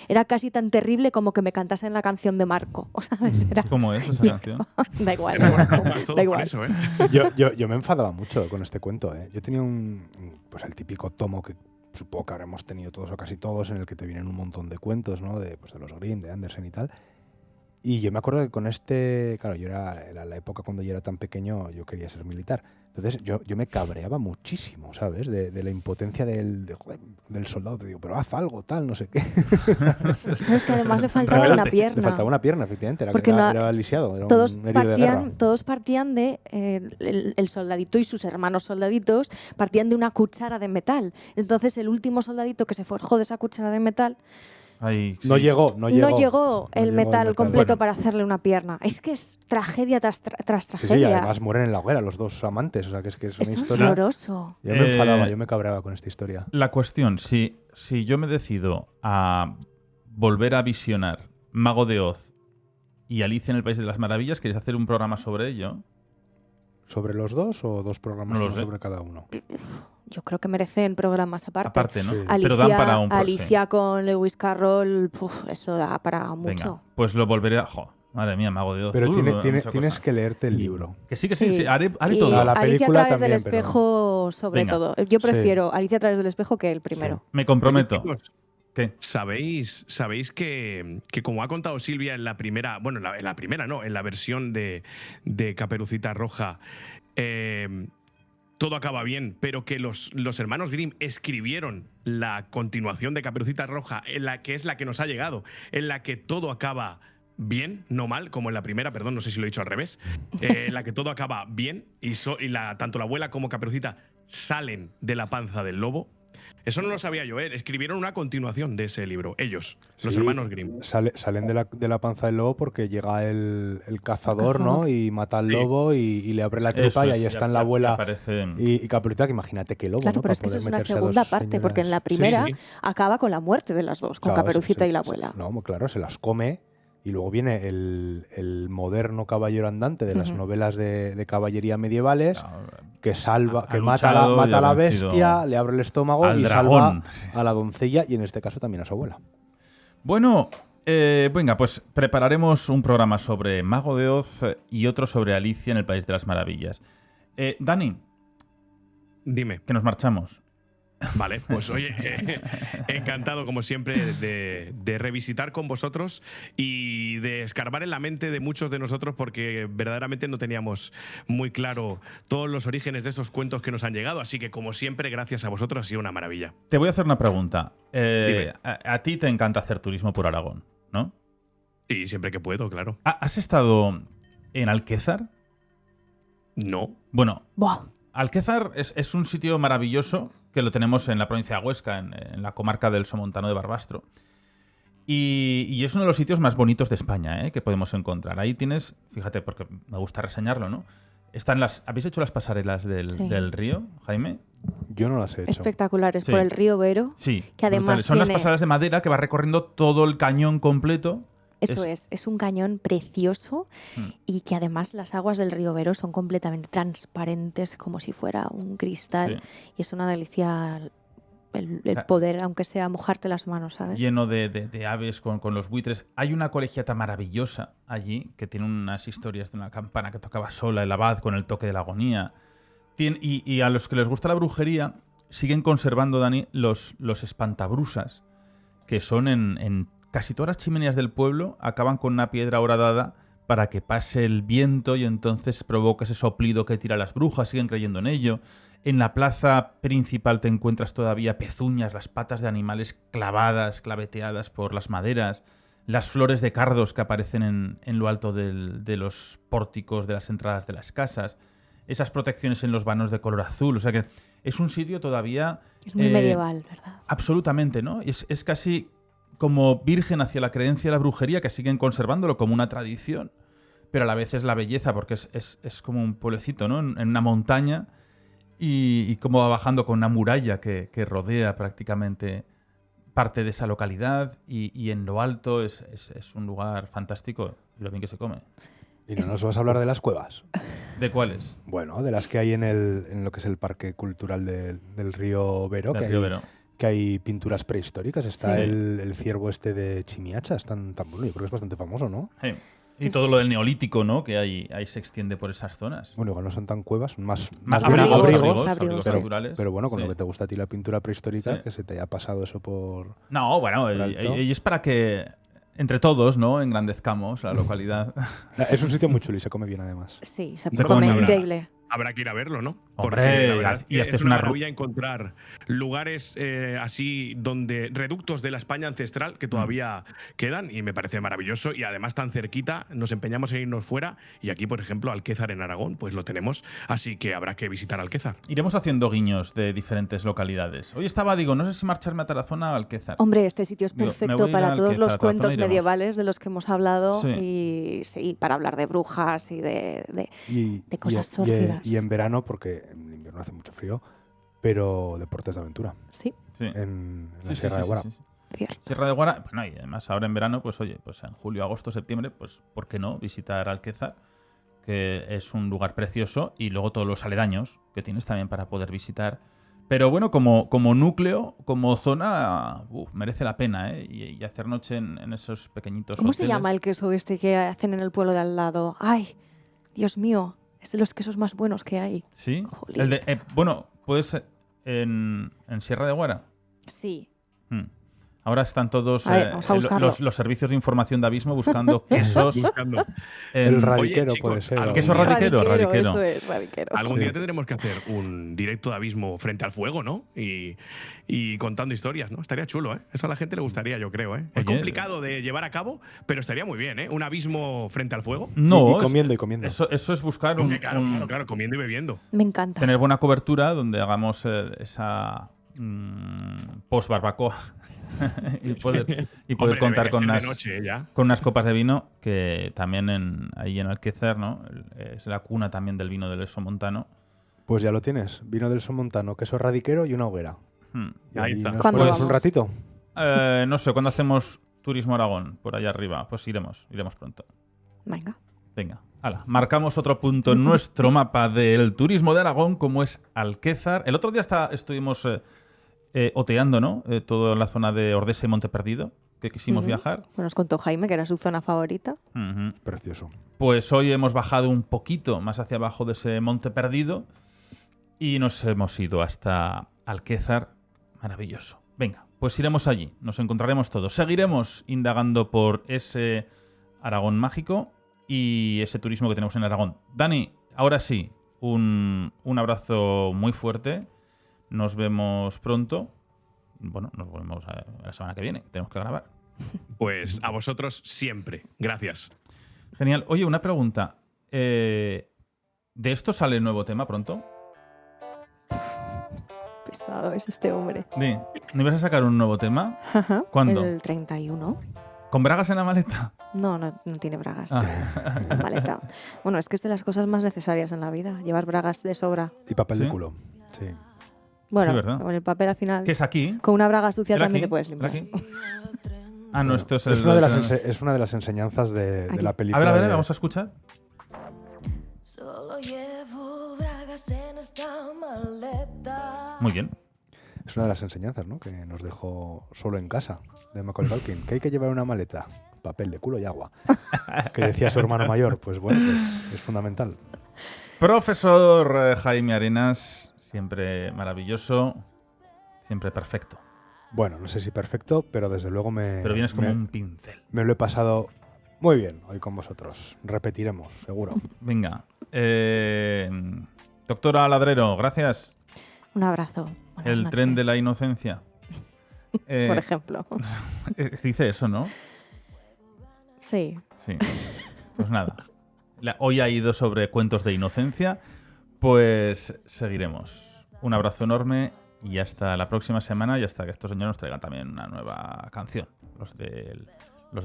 Era casi tan terrible como que me cantasen la canción de Marco. ¿O sabes? Era, ¿Cómo es esa canción? da igual. Tenemos traumas todos Da con igual. eso, ¿eh? Yo me enfadaba mucho con este cuento, ¿eh? Yo tenía pues el típico tomo que supongo que habremos tenido todos o casi todos, en el que te vienen un montón de cuentos, ¿no? De los Grimm, de Andersen y tal. Y yo me acuerdo que con claro, yo era la época cuando yo era tan pequeño, yo quería ser militar. Entonces yo me cabreaba muchísimo, ¿sabes? De la impotencia del soldado. Te digo, pero haz algo, tal, no sé qué. Sabes que además le faltaba Revélate. una pierna. Le faltaba una pierna, efectivamente. Era, Porque era lisiado, era todos un herido de guerra. partían de el soldadito y sus hermanos soldaditos partían de una cuchara de metal. Entonces el último soldadito que se forjó de esa cuchara de metal Ay, sí. No llegó no llegó el el metal completo Bueno. para hacerle una pierna. Es que es tragedia tras Sí, sí, y tragedia. además mueren en la hoguera los dos amantes. O sea, que es una Es historia. horroroso. Yo me enfadaba, Eh, yo me cabreaba con esta historia. La cuestión, si yo me decido a volver a visionar Mago de Oz y Alicia en el País de las Maravillas, ¿queréis hacer un programa sobre ello? ¿Sobre los dos o dos programas No lo uno sé. sobre cada uno? Yo creo que merecen programas aparte. Aparte, ¿no? Sí. Pero dan para un Alicia con Lewis Carroll, eso da para mucho. Venga, pues lo volveré a... Jo, madre mía, Mago de Oz. Pero mucha tienes cosa. que leerte el libro. Que sí, sí, haré Y todo. la Alicia película a través del también, pero- espejo, sobre Venga. todo. Yo prefiero Alicia a través del espejo que el primero. Me comprometo. Oye, chicos, ¿Qué? ¿Sabéis que como ha contado Silvia en la primera, bueno, en la primera no, en la versión de Caperucita Roja, todo acaba bien, pero que los hermanos Grimm escribieron la continuación de Caperucita Roja, que es la que nos ha llegado, en la que todo acaba bien, no mal, como en la primera, perdón, no sé si lo he dicho al revés, en la que todo acaba bien y, tanto la abuela como Caperucita salen de la panza del lobo. Eso no lo sabía yo, ¿eh? Escribieron una continuación de ese libro, ellos, los hermanos Grimm. Salen de la panza del lobo porque llega el cazador, ¿no? Y mata al lobo y le abre la tripa y ahí están la abuela y Caperucita, que imagínate qué lobo, claro, ¿no? pero es que eso es una segunda parte, porque en la primera acaba con la muerte de las dos, con Caperucita y la abuela. No, claro, se las come. Y luego viene el moderno caballero andante de las novelas de caballería medievales, que mata a la bestia, le abre el estómago y salva a la doncella y en este caso también a su abuela. Bueno, venga, pues prepararemos un programa sobre Mago de Oz y otro sobre Alicia en el País de las Maravillas. Dani, dime. Que nos marchamos. Vale, pues oye, encantado como siempre de revisitar con vosotros y de escarbar en la mente de muchos de nosotros, porque verdaderamente no teníamos muy claro todos los orígenes de esos cuentos que nos han llegado, así que como siempre, gracias a vosotros, ha sido una maravilla. Te voy a hacer una pregunta. A ti te encanta hacer turismo por Aragón, ¿no? Sí, siempre que puedo, claro. ¿Has estado en Alquézar? No. Bueno, ¡buah! Alquézar es un sitio maravilloso que lo tenemos en la provincia de Huesca, en la comarca del Somontano de Barbastro. Y es uno de los sitios más bonitos de España, que podemos encontrar. Ahí tienes, fíjate, porque me gusta reseñarlo, ¿no? ¿Habéis hecho las pasarelas del río, Jaime? Yo no las he hecho. Espectaculares, por el río Vero. Sí, que además son las pasarelas de madera que va recorriendo todo el cañón completo. Eso es un cañón precioso y que además las aguas del río Vero son completamente transparentes, como si fuera un cristal. Sí. Y es una delicia el poder, aunque sea mojarte las manos, ¿sabes? Lleno de aves con los buitres. Hay una colegiata maravillosa allí que tiene unas historias de una campana que tocaba sola, el abad con el toque de la agonía. Y a los que les gusta la brujería siguen conservando, Dani, los espantabrusas, que son en casi todas las chimeneas del pueblo, acaban con una piedra horadada para que pase el viento y entonces provoque ese soplido que tira a las brujas, siguen creyendo en ello. En la plaza principal te encuentras todavía pezuñas, las patas de animales clavadas, claveteadas por las maderas, las flores de cardos que aparecen en lo alto de los pórticos de las entradas de las casas, esas protecciones en los vanos de color azul. O sea que es un sitio todavía... Es muy medieval, ¿verdad? Absolutamente, ¿no? Es casi como virgen hacia la creencia de la brujería, que siguen conservándolo como una tradición, pero a la vez es la belleza, porque es como un pueblecito, ¿no? En una montaña y como va bajando con una muralla que rodea prácticamente parte de esa localidad y en lo alto es un lugar fantástico y lo bien que se come. ¿Y no nos vas a hablar de las cuevas? ¿De cuáles? Bueno, de las que hay en lo que es el Parque Cultural del Río Vero, que hay pinturas prehistóricas. Está el ciervo este de Chimiacha, es tan bueno, yo creo que es bastante famoso, ¿no? Sí. Y todo lo del neolítico, ¿no? Que ahí se extiende por esas zonas. Bueno, igual no son tan cuevas, son más abrigos naturales. Pero bueno, con lo que te gusta a ti la pintura prehistórica, que se te haya pasado eso por... No, bueno, y es para que entre todos, ¿no? Engrandezcamos la localidad. Es un sitio muy chulo y se come bien, además. Sí, se come increíble. Habrá que ir a verlo, ¿no? Porque la verdad es una maravilla encontrar lugares así donde reductos de la España ancestral que todavía quedan, y me parece maravilloso, y además tan cerquita, nos empeñamos en irnos fuera, y aquí, por ejemplo, Alquézar en Aragón, pues lo tenemos, así que habrá que visitar Alquézar. Iremos haciendo guiños de diferentes localidades. Hoy no sé si marcharme a Tarazona o Alquézar. Hombre, este sitio es perfecto para todos los cuentos medievales de los que hemos hablado, y para hablar de brujas y de cosas sórdidas. Y en verano, porque en invierno hace mucho frío, pero deportes de aventura. Sí. En la Sierra de Guara. Sí. Sierra de Guara, bueno, y además ahora en verano, pues oye, pues en julio, agosto, septiembre, pues ¿por qué no visitar Alquézar? Que es un lugar precioso, y luego todos los aledaños que tienes también para poder visitar. Pero bueno, como núcleo, como zona, merece la pena, ¿eh? Y hacer noche en esos pequeñitos ¿Cómo hoteles. se llama el queso este que hacen en el pueblo de al lado? ¡Ay, Dios mío! Es de los quesos más buenos que hay. ¿Sí? Bueno, puede ser en Sierra de Guara. Sí. Ahora están todos A ver, vamos a buscarlo. los servicios de información de Abismo buscando quesos. Buscando. El en- radiquero Oye, chicos, puede ser. algún queso día- radiquero. Eso es, radiquero. Algún Sí. día tendremos que hacer un directo de Abismo frente al fuego, ¿no? Y contando historias, ¿no? Estaría chulo, ¿eh? Eso a la gente le gustaría, yo creo, ¿eh? Es Oye, complicado de llevar a cabo, pero estaría muy bien, ¿eh? Un Abismo frente al fuego. No, y comiendo y comiendo. Eso es buscar Hombre, claro, comiendo y bebiendo. Me encanta. tener buena cobertura donde hagamos esa post-barbacoa y poder Hombre, contar debería con ser de unas, noche, ya. con unas copas de vino que también ahí en Alquézar, ¿no? Es la cuna también del vino del Somontano. Pues ya lo tienes. Vino del Somontano, queso radiquero y una hoguera. Y Ahí está. nos ¿Cuándo ponemos vamos? un ratito. No sé, ¿cuándo hacemos Turismo Aragón? Por allá arriba. Pues iremos pronto. Venga. Venga, hala, marcamos otro punto en nuestro mapa del turismo de Aragón, como es Alquézar. El otro día estuvimos oteando, ¿no? Toda la zona de Ordesa y Monteperdido, que quisimos viajar. Bueno, nos contó Jaime que era su zona favorita. Ujú. Precioso. Pues hoy hemos bajado un poquito más hacia abajo de ese Monte Perdido y nos hemos ido hasta Alquézar. Maravilloso. Venga, pues iremos allí, nos encontraremos todos. Seguiremos indagando por ese Aragón mágico y ese turismo que tenemos en Aragón. Dani, ahora sí, un abrazo muy fuerte. Nos vemos pronto. Bueno, nos volvemos la semana que viene. Tenemos que grabar. Pues a vosotros siempre. Gracias. Genial. Oye, una pregunta. ¿De esto sale nuevo tema pronto? Pesado es este hombre. ¿No ibas a sacar un nuevo tema? ¿Cuándo? El 31. ¿Con bragas en la maleta? No tiene bragas. Ah. En maleta. Bueno, es que es de las cosas más necesarias en la vida, llevar bragas de sobra. Y papel ¿Sí? de culo. Sí. Bueno, Sí, ¿verdad? con el papel al final. ¿Qué es aquí? Con una braga sucia ¿Era también aquí? te puedes ¿Era limpiar. aquí? Ah, no, esto es el... Es una, de las es una de las enseñanzas de Aquí. la película. A ver, de- vamos a escuchar. Solo llevo bragas en esta maleta. Muy bien. Es una de las enseñanzas, ¿no? Que nos dejó Solo en casa, de Macaulay Culkin. Que hay que llevar una maleta, papel de culo y agua. Que decía su hermano mayor. Pues bueno, pues es fundamental. Profesor Jaime Arenas, siempre maravilloso, siempre perfecto. Bueno, no sé si perfecto, pero desde luego Pero vienes como un pincel. me lo he pasado muy bien hoy con vosotros. Repetiremos, seguro. Venga. Doctora Ladrero, gracias. Un abrazo. Buenas El noches. tren de la inocencia. Por ejemplo. Se dice eso, ¿no? Sí. Sí. Pues nada. Hoy ha ido sobre cuentos de inocencia. Pues seguiremos. Un abrazo enorme y hasta la próxima semana y hasta que estos señores nos traigan también una nueva canción. Los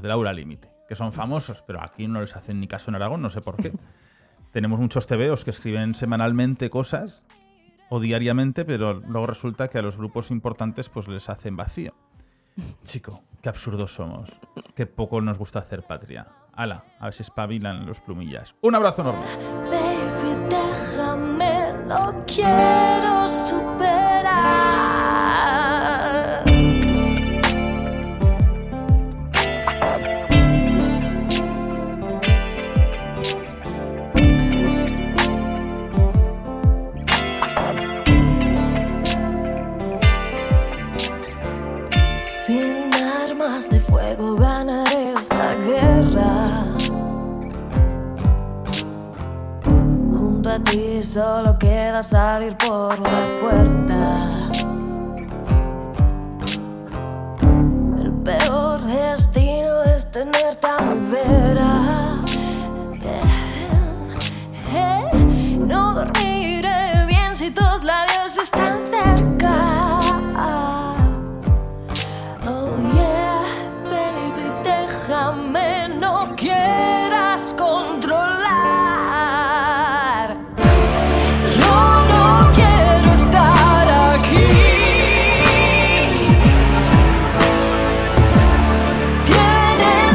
de Aura Límite, que son famosos, pero aquí no les hacen ni caso en Aragón, no sé por qué. Tenemos muchos tebeos que escriben semanalmente cosas o diariamente, pero luego resulta que a los grupos importantes pues les hacen vacío. Chico, qué absurdos somos. Qué poco nos gusta hacer patria. Hala, a ver si espabilan los plumillas. Un abrazo enorme. Baby, déjame, lo quiero superar. Sin armas de fuego ganaré esta guerra. Junto a ti solo queda salir por la puerta.